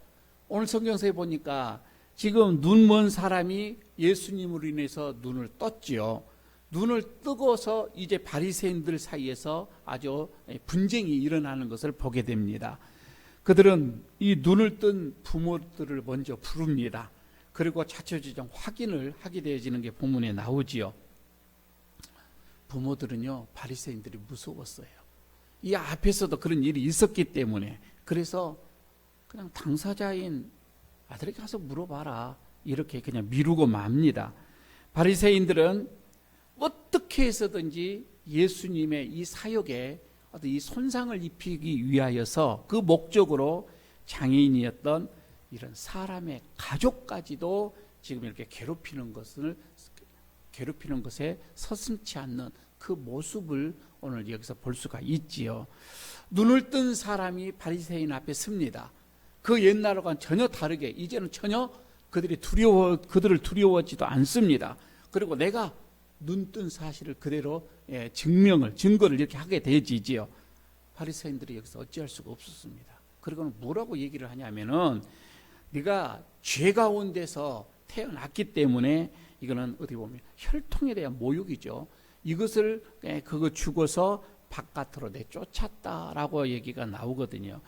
A: 오늘 성경서에 보니까 지금 눈 먼 사람이 예수님으로 인해서 눈을 떴지요. 눈을 뜨고서 이제 바리새인들 사이에서 아주 분쟁이 일어나는 것을 보게 됩니다. 그들은 이 눈을 뜬 부모들을 먼저 부릅니다. 그리고 자초지종 확인을 하게 되어지는 게 본문에 나오지요. 부모들은요, 바리새인들이 무서웠어요. 이 앞에서도 그런 일이 있었기 때문에. 그래서 그냥 당사자인 아들에게 가서 물어봐라, 이렇게 그냥 미루고 맙니다. 바리새인들은 어떻게 해서든지 예수님의 이 사역에 어떤 이 손상을 입히기 위하여서 그 목적으로 장애인이었던 이런 사람의 가족까지도 지금 이렇게 괴롭히는 것에 서슴지 않는 그 모습을 오늘 여기서 볼 수가 있지요. 눈을 뜬 사람이 바리새인 앞에 섭니다. 그 옛날과는 전혀 다르게 이제는 전혀 그들을 두려워하지도 않습니다. 그리고 내가 눈 뜬 사실을 그대로 증거를 이렇게 하게 되지요. 바리새인들이 여기서 어찌할 수가 없었습니다. 그리고는 뭐라고 얘기를 하냐면은 네가 죄 가운데서 태어났기 때문에 이거는 어떻게 보면 혈통에 대한 모욕이죠. 이것을 그거 주고서 바깥으로 내쫓았다라고 얘기가 나오거든요.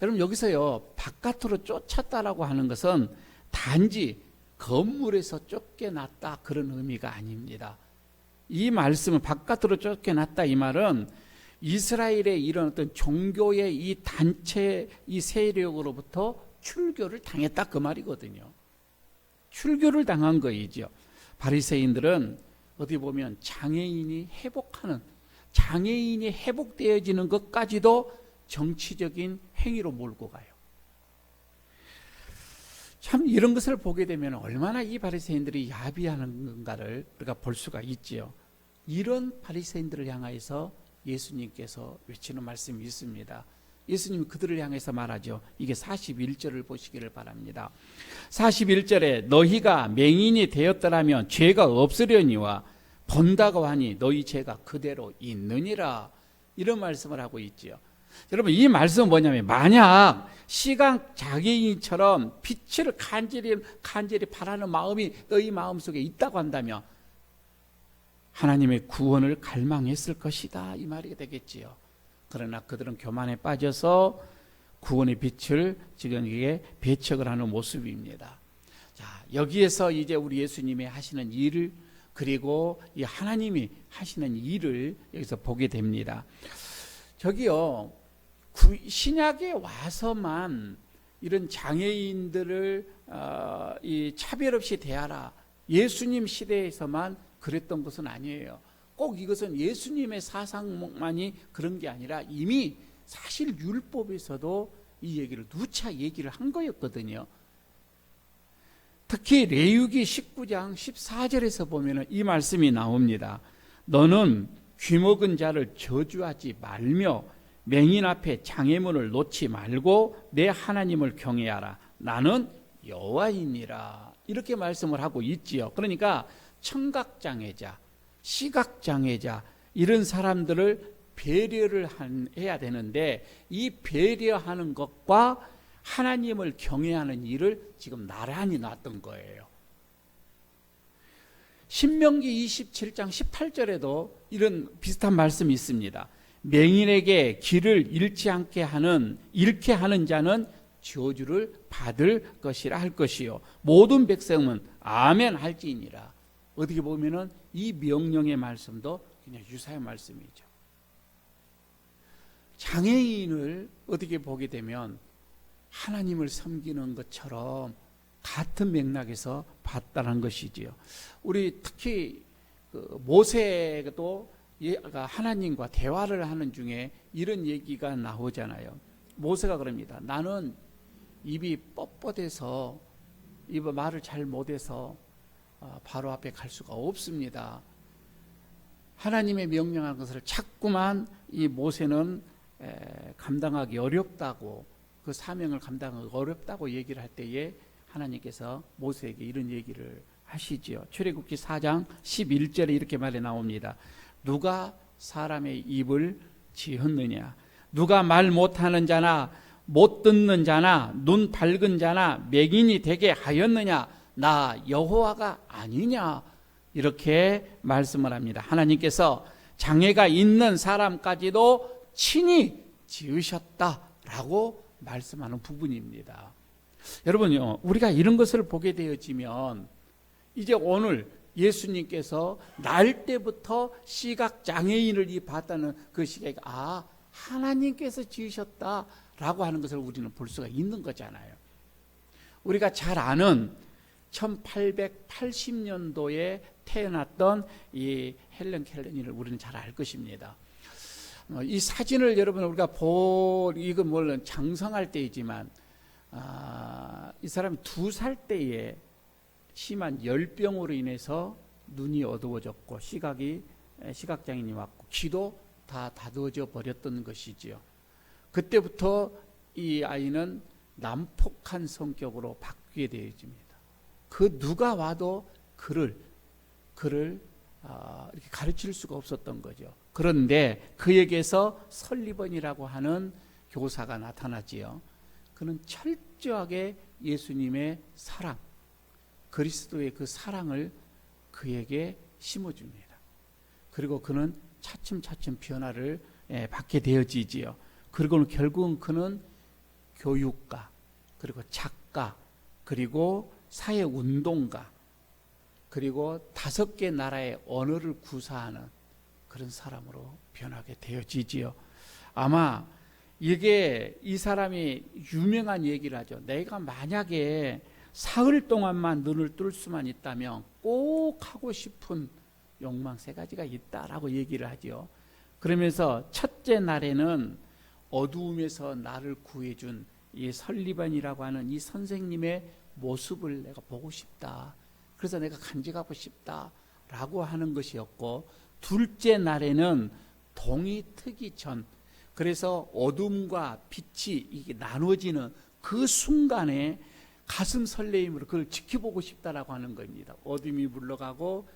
A: 여러분, 여기서요, 바깥으로 쫓았다라고 하는 것은 단지 건물에서 쫓겨났다 그런 의미가 아닙니다. 이 말씀은 바깥으로 쫓겨났다 이 말은 이스라엘의 이런 어떤 종교의 이 단체, 이 세력으로부터 출교를 당했다 그 말이거든요. 출교를 당한 거이죠. 바리새인들은 어디 보면 장애인이 회복되어지는 것까지도 정치적인 행위로 몰고 가요. 참 이런 것을 보게 되면 얼마나 이 바리새인들이 야비하는 건가를 우리가 볼 수가 있지요. 이런 바리새인들을 향하여서 예수님께서 외치는 말씀이 있습니다. 예수님이 그들을 향해서 말하죠. 이게 41절을 보시기를 바랍니다. 41절에 너희가 맹인이 되었더라면 죄가 없으려니와 본다고 하니 너희 죄가 그대로 있느니라. 이런 말씀을 하고 있지요. 여러분, 이 말씀은 뭐냐면, 만약 시각 장애인처럼 빛을 간절히 바라는 마음이 너희 마음속에 있다고 한다면 하나님의 구원을 갈망했을 것이다, 이 말이 되겠지요. 그러나 그들은 교만에 빠져서 구원의 빛을 지금 이게 배척을 하는 모습입니다. 자, 여기에서 이제 우리 예수님이 하시는 일을, 그리고 이 하나님이 하시는 일을 여기서 보게 됩니다. 저기요, 신약에 와서만 이런 장애인들을 이 차별 없이 대하라, 예수님 시대에서만 그랬던 것은 아니에요. 꼭 이것은 예수님의 사상만이 그런 게 아니라 이미 사실 율법에서도 이 얘기를 누차 얘기를 한 거였거든요. 특히 레위기 19장 14절에서 보면 이 말씀이 나옵니다. 너는 귀먹은 자를 저주하지 말며 맹인 앞에 장애물을 놓지 말고 내 하나님을 경외하라. 나는 여호와이니라. 이렇게 말씀을 하고 있지요. 그러니까 청각장애자, 시각장애자 이런 사람들을 배려를 해야 되는데, 이 배려하는 것과 하나님을 경외하는 일을 지금 나란히 놨던 거예요. 신명기 27장 18절에도 이런 비슷한 말씀이 있습니다. 맹인에게 길을 잃게 하는 자는 저주를 받을 것이라 할 것이요 모든 백성은 아멘 할지니라. 어떻게 보면은 이 명령의 말씀도 그냥 유사의 말씀이죠. 장애인을 어떻게 보게 되면 하나님을 섬기는 것처럼 같은 맥락에서 봤다는 것이지요. 우리 특히 모세도 하나님과 대화를 하는 중에 이런 얘기가 나오잖아요. 모세가 그럽니다. 나는 입이 뻣뻣해서 말을 잘 못해서 바로 앞에 갈 수가 없습니다. 하나님의 명령한 것을 자꾸만 이 모세는 감당하기 어렵다고, 그 사명을 감당하기 어렵다고 얘기를 할 때에 하나님께서 모세에게 이런 얘기를 하시지요. 출애굽기 4장 11절에 이렇게 말이 나옵니다. 누가 사람의 입을 지었느냐? 누가 말 못하는 자나 못 듣는 자나 눈 밝은 자나 맹인이 되게 하였느냐? 나 여호와가 아니냐? 이렇게 말씀을 합니다. 하나님께서 장애가 있는 사람까지도 친히 지으셨다라고 말씀하는 부분입니다. 여러분요, 우리가 이런 것을 보게 되어지면 이제 오늘 예수님께서 날 때부터 시각장애인을 봤다는 그 시각이 하나님께서 지으셨다라고 하는 것을 우리는 볼 수가 있는 거잖아요. 우리가 잘 아는 1880년도에 태어났던 이 헬렌 켈런을 우리는 잘 알 것입니다. 이 사진을 여러분 우리가 이건 물론 장성할 때이지만 이 사람이 2살 때에 심한 열병으로 인해서 눈이 어두워졌고 시각장애인이 왔고 귀도 다 다듬어져 버렸던 것이지요. 그때부터 이 아이는 난폭한 성격으로 바뀌게 되어집니다. 그 누가 와도 그를 이렇게 가르칠 수가 없었던 거죠. 그런데 그에게서 설리번이라고 하는 교사가 나타나지요. 그는 철저하게 예수님의 사랑, 그리스도의 그 사랑을 그에게 심어줍니다. 그리고 그는 차츰차츰 변화를 받게 되어지지요. 그리고는 결국은 그는 교육가, 그리고 작가, 그리고 사회운동가, 그리고 5개 나라의 언어를 구사하는 그런 사람으로 변하게 되어지지요. 아마 이게 이 사람이 유명한 얘기를 하죠. 내가 만약에 사흘 동안만 눈을 뜰 수만 있다면 꼭 하고 싶은 욕망 3가지가 있다라고 얘기를 하죠. 그러면서 첫째 날에는 어두움에서 나를 구해준 이 설리반이라고 하는 이 선생님의 모습을 내가 보고 싶다. 그래서 내가 간직하고 싶다라고 하는 것이었고, 둘째 날에는 동이 트기 전 그래서 어둠과 빛이 이게 나눠지는 그 순간에 가슴 설레임으로 그걸 지켜보고 싶다라고 하는 겁니다. 어둠이 물러가고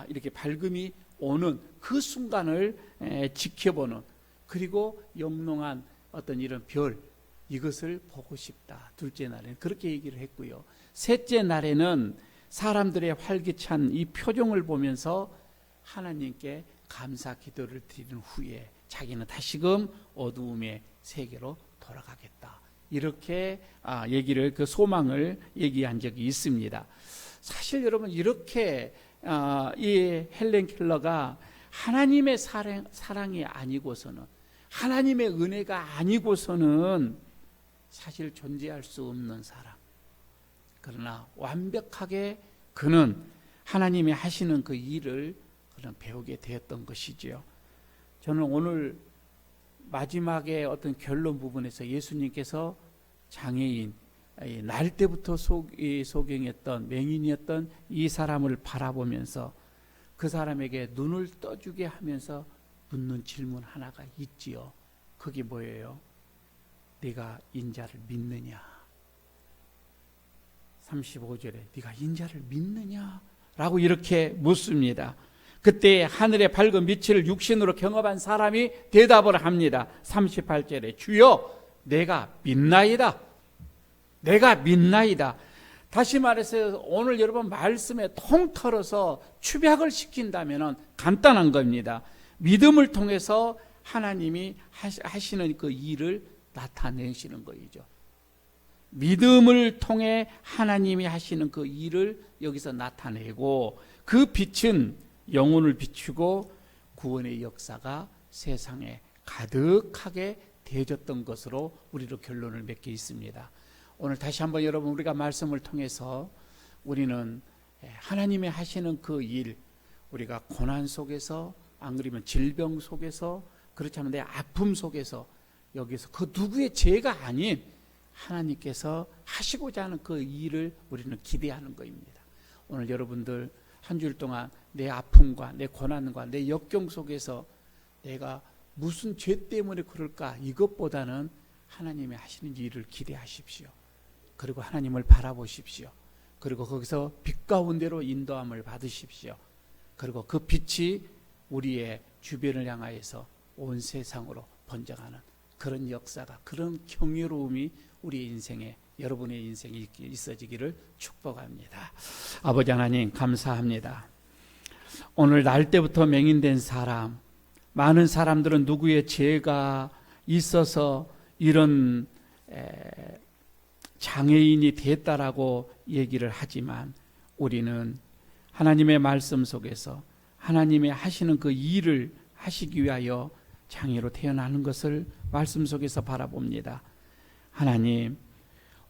A: 이렇게 밝음이 오는 그 순간을 지켜보는, 그리고 영롱한 어떤 이런 별, 이것을 보고 싶다. 둘째 날에는 그렇게 얘기를 했고요. 셋째 날에는 사람들의 활기찬 이 표정을 보면서 하나님께 감사 기도를 드리는 후에 자기는 다시금 어두움의 세계로 돌아가겠다. 이렇게 얘기를, 그 소망을 얘기한 적이 있습니다. 사실 여러분, 이렇게 이 헬렌 켈러가 하나님의 사랑이 아니고서는, 하나님의 은혜가 아니고서는 사실 존재할 수 없는 사람, 그러나 완벽하게 그는 하나님이 하시는 그 일을 그는 배우게 되었던 것이지요. 저는 오늘 마지막에 어떤 결론 부분에서 예수님께서 장애인, 날 때부터 소경했던 맹인이었던 이 사람을 바라보면서 그 사람에게 눈을 떠주게 하면서 묻는 질문 하나가 있지요. 그게 뭐예요? 네가 인자를 믿느냐? 35절에 네가 인자를 믿느냐? 라고 이렇게 묻습니다. 그때 하늘의 밝은 빛을 육신으로 경험한 사람이 대답을 합니다. 38절에 주여 내가 믿나이다. 내가 믿나이다. 다시 말해서 오늘 여러분 말씀에 통틀어서 축약을 시킨다면 간단한 겁니다. 믿음을 통해서 하나님이 하시는 그 일을 나타내시는 거이죠. 믿음을 통해 하나님이 하시는 그 일을 여기서 나타내고, 그 빛은 영혼을 비추고 구원의 역사가 세상에 가득하게 되어졌던 것으로 우리로 결론을 맺게 있습니다. 오늘 다시 한번 여러분, 우리가 말씀을 통해서 우리는 하나님이 하시는 그 일, 우리가 고난 속에서, 안 그러면 질병 속에서, 그렇지 않으면 내 아픔 속에서, 여기서 그 누구의 죄가 아닌 하나님께서 하시고자 하는 그 일을 우리는 기대하는 것입니다. 오늘 여러분들 한 주일 동안 내 아픔과 내 고난과 내 역경 속에서 내가 무슨 죄 때문에 그럴까, 이것보다는 하나님이 하시는 일을 기대하십시오. 그리고 하나님을 바라보십시오. 그리고 거기서 빛 가운데로 인도함을 받으십시오. 그리고 그 빛이 우리의 주변을 향하여서 온 세상으로 번져가는 그런 역사가, 그런 경이로움이 우리 인생에, 여러분의 인생에 있어지기를 축복합니다. 아버지 하나님 감사합니다. 오늘 날 때부터 맹인된 사람, 많은 사람들은 누구의 죄가 있어서 이런 장애인이 됐다라고 얘기를 하지만, 우리는 하나님의 말씀 속에서 하나님의 하시는 그 일을 하시기 위하여 장애로 태어나는 것을 말씀 속에서 바라봅니다. 하나님,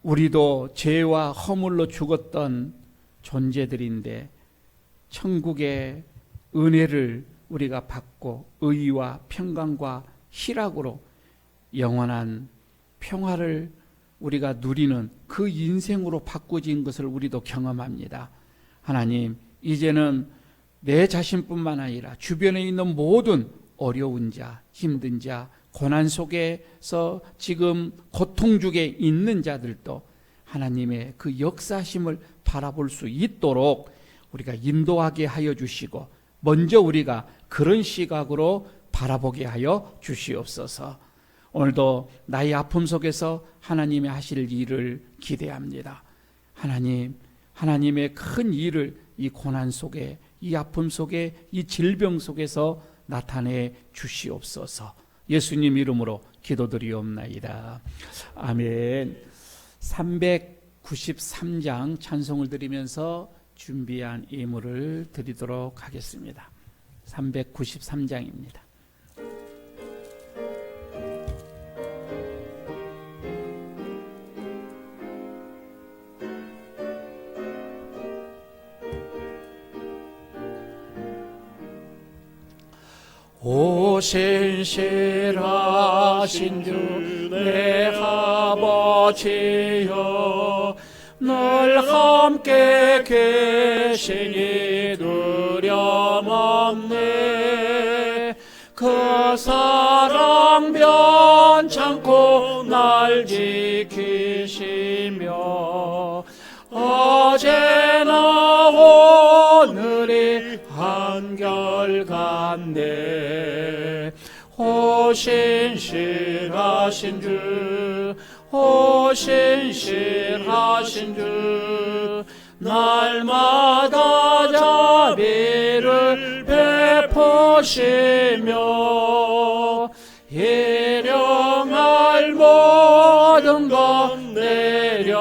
A: 우리도 죄와 허물로 죽었던 존재들인데 천국의 은혜를 우리가 받고 의와 평강과 희락으로 영원한 평화를 우리가 누리는 그 인생으로 바꿔진 것을 우리도 경험합니다. 하나님, 이제는 내 자신뿐만 아니라 주변에 있는 모든 어려운 자, 힘든 자, 고난 속에서 지금 고통 중에 있는 자들도 하나님의 그 역사심을 바라볼 수 있도록 우리가 인도하게 하여 주시고, 먼저 우리가 그런 시각으로 바라보게 하여 주시옵소서. 오늘도 나의 아픔 속에서 하나님이 하실 일을 기대합니다. 하나님, 하나님의 큰 일을 이 고난 속에, 이 아픔 속에, 이 질병 속에서 나타내 주시옵소서. 예수님 이름으로 기도드리옵나이다. 아멘. 393장 찬송을 드리면서 준비한 예물을 드리도록 하겠습니다. 393장입니다. 오 신실하신 주 내 아버지여, 늘 함께 계시니 두려움 없네. 그 사랑 번창고 날 지키시며 어제나 오늘이 한결같네. 호신실하신 주, 호신실하신 주, 날마다 자비를 베푸시며 일용할 모든 것 내려주시니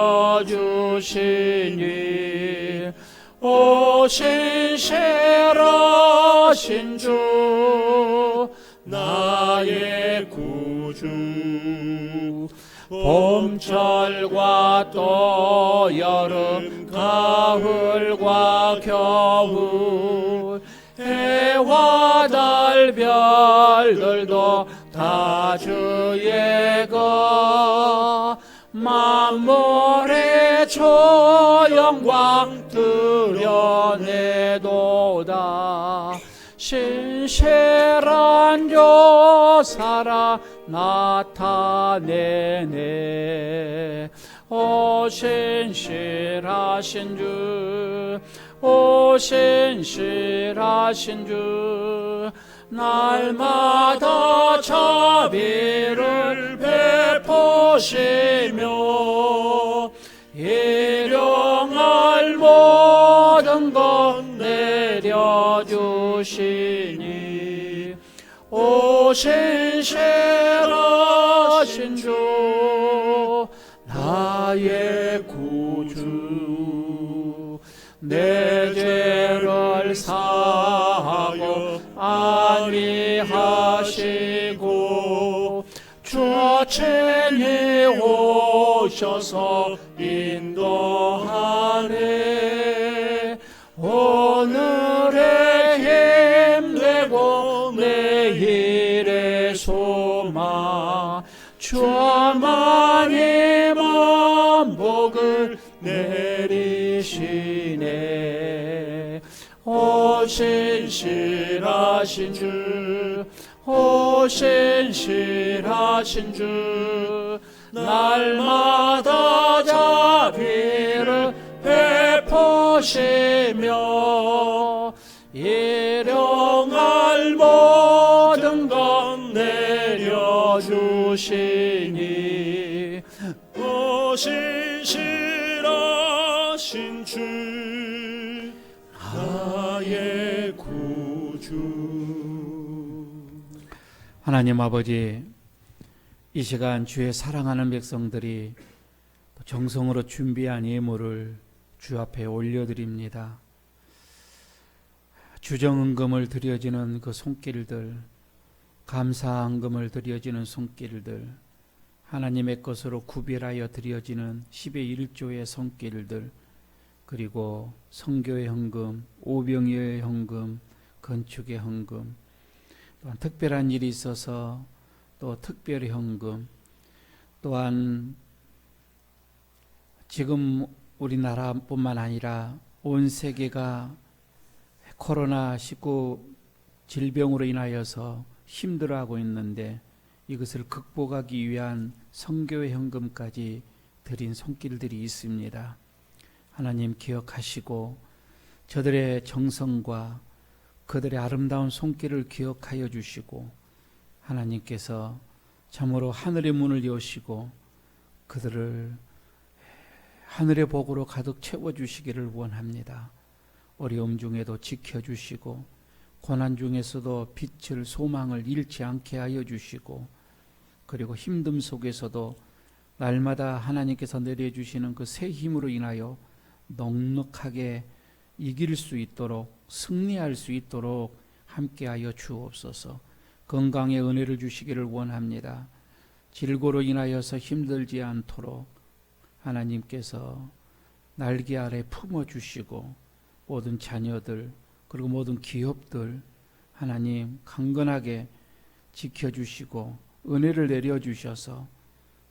A: 오신실하신 주, 나의 구주. 봄철과 또 여름, 가을과 겨울, 해와 달 별들도 다 주의 것. 만물의 초영광 드러내도다. 신실한 교사라 나타내네. 오신실하신 주, 오신실하신 주, 날마다 자비를 베푸시며 일용할 모든 것 내려주시니 오신실하신 주, 나의 구주. 내 죄를 사하고 안위하시고 주친히 오셔서 인도하네. 오늘의 힘되고 내일의 소망, 주만이 만복을 내리시네. 오신실하신 주, 오신실하신 주, 날마다 자비를 베푸시며 일용할 모든 것 내려주시니 오신실하신 주, 나의 구주. 하나님 아버지, 이 시간 주의 사랑하는 백성들이 정성으로 준비한 예물을 주 앞에 올려드립니다. 주정은금을 드려지는 그 손길들, 감사한금을 드려지는 손길들, 하나님의 것으로 구별하여 드려지는 10의 1조의 손길들, 그리고 성교의 헌금, 오병이의 헌금, 건축의 헌금, 또한 특별한 일이 있어서 또 특별히 헌금, 또한 지금 우리나라뿐만 아니라 온 세계가 코로나19 질병으로 인하여서 힘들어하고 있는데 이것을 극복하기 위한 선교의 헌금까지 드린 손길들이 있습니다. 하나님 기억하시고 저들의 정성과 그들의 아름다운 손길을 기억하여 주시고 하나님께서 참으로 하늘의 문을 여시고 그들을 하늘의 복으로 가득 채워주시기를 원합니다. 어려움 중에도 지켜주시고 고난 중에서도 빛을 소망을 잃지 않게 하여 주시고 그리고 힘듦 속에서도 날마다 하나님께서 내려주시는 그 새 힘으로 인하여 넉넉하게 이길 수 있도록 승리할 수 있도록 함께하여 주옵소서. 건강의 은혜를 주시기를 원합니다. 질고로 인하여서 힘들지 않도록 하나님께서 날개 아래 품어주시고 모든 자녀들 그리고 모든 기업들 하나님 강건하게 지켜주시고 은혜를 내려주셔서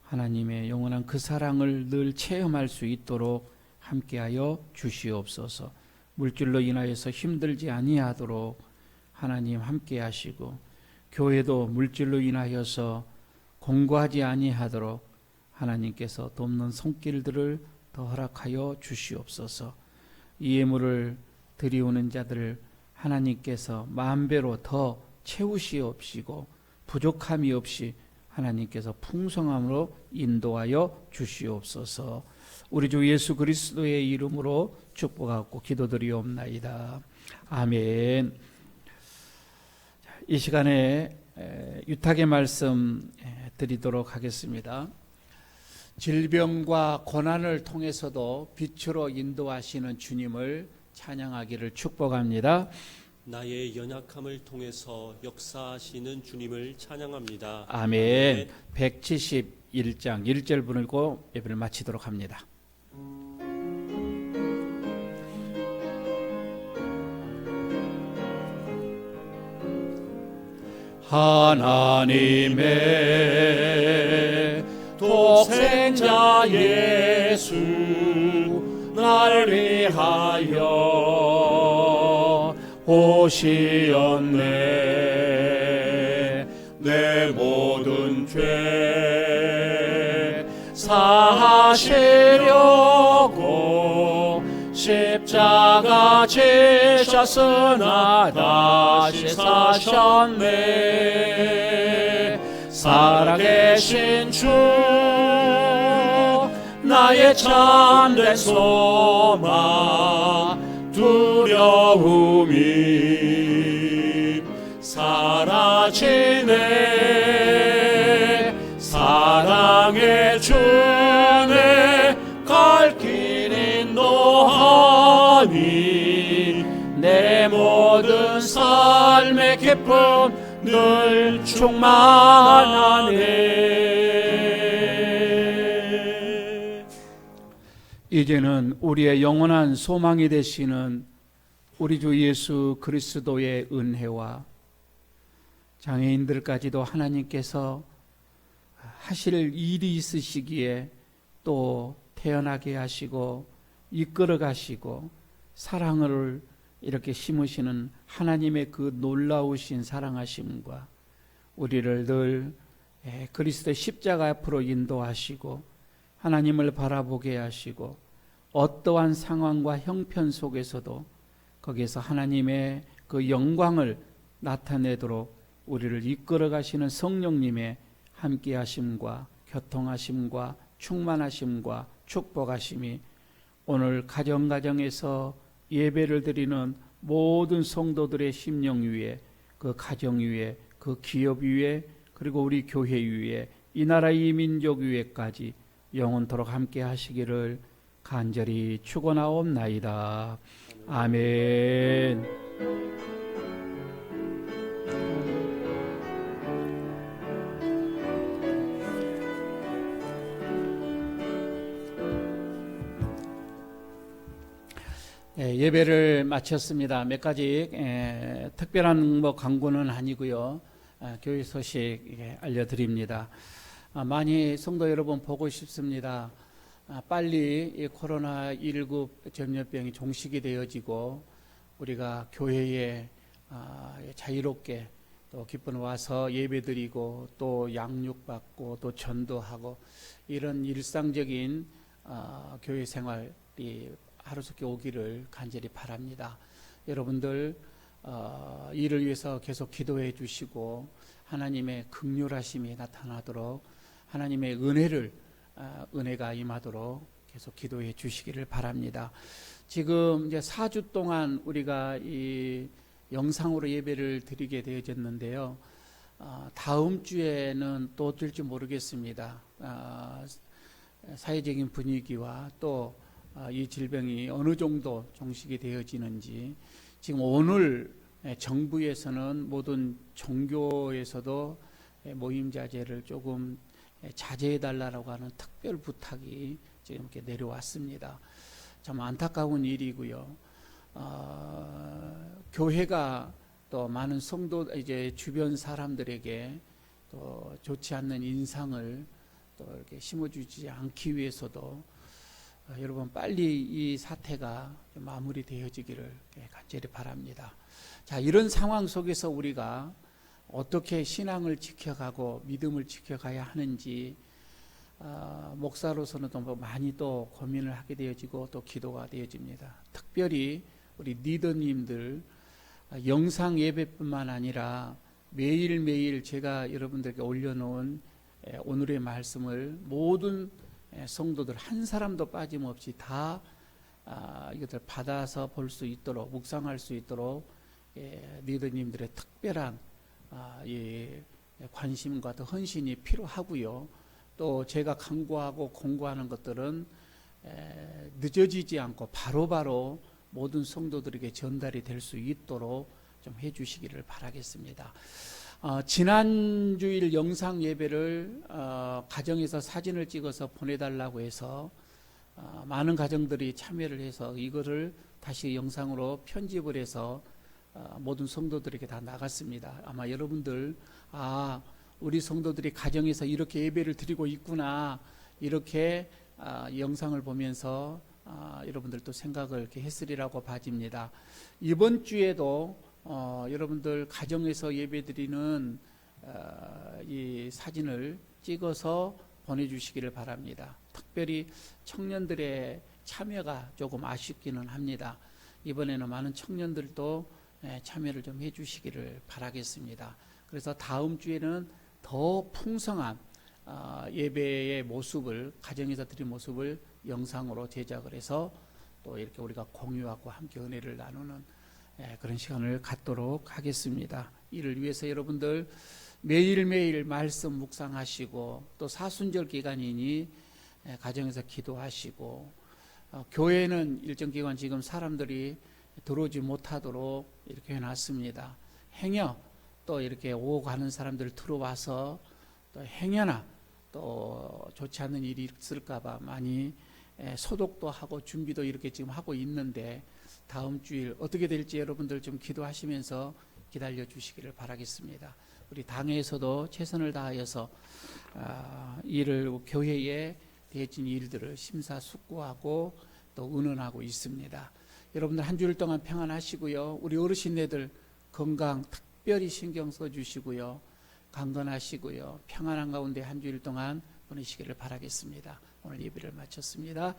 A: 하나님의 영원한 그 사랑을 늘 체험할 수 있도록 함께하여 주시옵소서. 물질로 인하여서 힘들지 아니하도록 하나님 함께하시고 교회도 물질로 인하여서 공고하지 아니하도록 하나님께서 돕는 손길들을 더 허락하여 주시옵소서. 이 예물을 드리우는 자들을 하나님께서 만배로 더 채우시옵시고 부족함이 없이 하나님께서 풍성함으로 인도하여 주시옵소서. 우리 주 예수 그리스도의 이름으로 축복하고 기도드리옵나이다. 아멘. 이 시간에 유탁의 말씀 드리도록 하겠습니다. 질병과 고난을 통해서도 빛으로 인도하시는 주님을 찬양하기를 축복합니다.
C: 나의 연약함을 통해서 역사하시는 주님을 찬양합니다.
A: 아멘. 171장 1절 부르고 예배를 마치도록 합니다. 하나님의 독생자 예수 날 위하여 오시었네. 내 모든 죄 사하시려고 십자가 지셨으나 다시 사셨네. 살아계신 주 나의 참된 소망 두려움이 사라지네. 사랑의 주내 갈 길 인도하니 내 모든 삶의 기쁨 늘 충만하네. 이제는 우리의 영원한 소망이 되시는 우리 주 예수 그리스도의 은혜와 장애인들까지도 하나님께서 하실 일이 있으시기에 또 태어나게 하시고 이끌어 가시고 사랑을 이렇게 심으시는 하나님의 그 놀라우신 사랑하심과 우리를 늘 그리스도의 십자가 앞으로 인도하시고 하나님을 바라보게 하시고 어떠한 상황과 형편 속에서도 거기에서 하나님의 그 영광을 나타내도록 우리를 이끌어 가시는 성령님의 함께 하심과 교통하심과 충만하심과 축복하심이 오늘 가정에서 예배를 드리는 모든 성도들의 심령 위에, 그 가정 위에, 그 기업 위에, 그리고 우리 교회 위에, 이 나라 이 민족 위에까지 영원토록 함께 하시기를 간절히 축원하옵나이다. 아멘. 예배를 마쳤습니다. 몇 가지 특별한 광고는 아니고요. 교회 소식 알려드립니다. 많이 성도 여러분 보고 싶습니다. 빨리 이 코로나19 전염병이 종식이 되어지고 우리가 교회에 자유롭게 또 기쁜 와서 예배드리고 또 양육받고 또 전도하고 이런 일상적인 교회 생활이 하루속히 오기를 간절히 바랍니다. 여러분들 이를 위해서 계속 기도해 주시고 하나님의 긍휼하심이 나타나도록 하나님의 은혜가 임하도록 계속 기도해 주시기를 바랍니다. 지금 이제 4주 동안 우리가 이 영상으로 예배를 드리게 되어졌는데요. 다음 주에는 또 될지 모르겠습니다. 사회적인 분위기와 또 이 질병이 어느 정도 종식이 되어지는지 지금 오늘 정부에서는 모든 종교에서도 모임 자제를 조금 자제해달라고 하는 특별 부탁이 지금 이렇게 내려왔습니다. 참 안타까운 일이고요. 교회가 또 많은 성도 이제 주변 사람들에게 또 좋지 않는 인상을 또 이렇게 심어주지 않기 위해서도 여러분 빨리 이 사태가 마무리되어지기를 간절히 바랍니다. 자, 이런 상황 속에서 우리가 어떻게 신앙을 지켜가고 믿음을 지켜가야 하는지 목사로서는 또 많이 또 고민을 하게 되어지고 또 기도가 되어집니다. 특별히 우리 리더님들 영상 예배뿐만 아니라 매일매일 제가 여러분들께 올려놓은 오늘의 말씀을 모든 성도들 한 사람도 빠짐없이 다 이것들 받아서 볼 수 있도록 묵상할 수 있도록 리더님들의 특별한 관심과 또 헌신이 필요하고요. 또 제가 강구하고 공부하는 것들은 늦어지지 않고 바로바로 모든 성도들에게 전달이 될 수 있도록 좀 해주시기를 바라겠습니다. 지난 주일 영상 예배를 가정에서 사진을 찍어서 보내달라고 해서 많은 가정들이 참여를 해서 이거를 다시 영상으로 편집을 해서 모든 성도들에게 다 나갔습니다. 아마 여러분들 우리 성도들이 가정에서 이렇게 예배를 드리고 있구나 이렇게 영상을 보면서 여러분들도 생각을 이렇게 했으리라고 봐집니다. 이번 주에도 여러분들 가정에서 예배드리는 이 사진을 찍어서 보내주시기를 바랍니다. 특별히 청년들의 참여가 조금 아쉽기는 합니다. 이번에는 많은 청년들도 참여를 좀 해주시기를 바라겠습니다. 그래서 다음 주에는 더 풍성한 예배의 모습을 가정에서 드린 모습을 영상으로 제작을 해서 또 이렇게 우리가 공유하고 함께 은혜를 나누는 그런 시간을 갖도록 하겠습니다. 이를 위해서 여러분들 매일매일 말씀 묵상하시고 또 사순절 기간이니 가정에서 기도하시고 교회는 일정 기간 지금 사람들이 들어오지 못하도록 이렇게 해놨습니다. 행여 또 이렇게 오고 가는 사람들 들어와서 또 행여나 또 좋지 않은 일이 있을까봐 많이 소독도 하고 준비도 이렇게 지금 하고 있는데 다음 주일 어떻게 될지 여러분들 좀 기도하시면서 기다려 주시기를 바라겠습니다. 우리 당에서도 최선을 다하여서 일을 교회에 대해진 일들을 심사숙고하고 또 의논하고 있습니다. 여러분들 한 주일 동안 평안하시고요. 우리 어르신네들 건강 특별히 신경 써주시고요. 강건하시고요. 평안한 가운데 한 주일 동안 보내시기를 바라겠습니다. 오늘 예배를 마쳤습니다.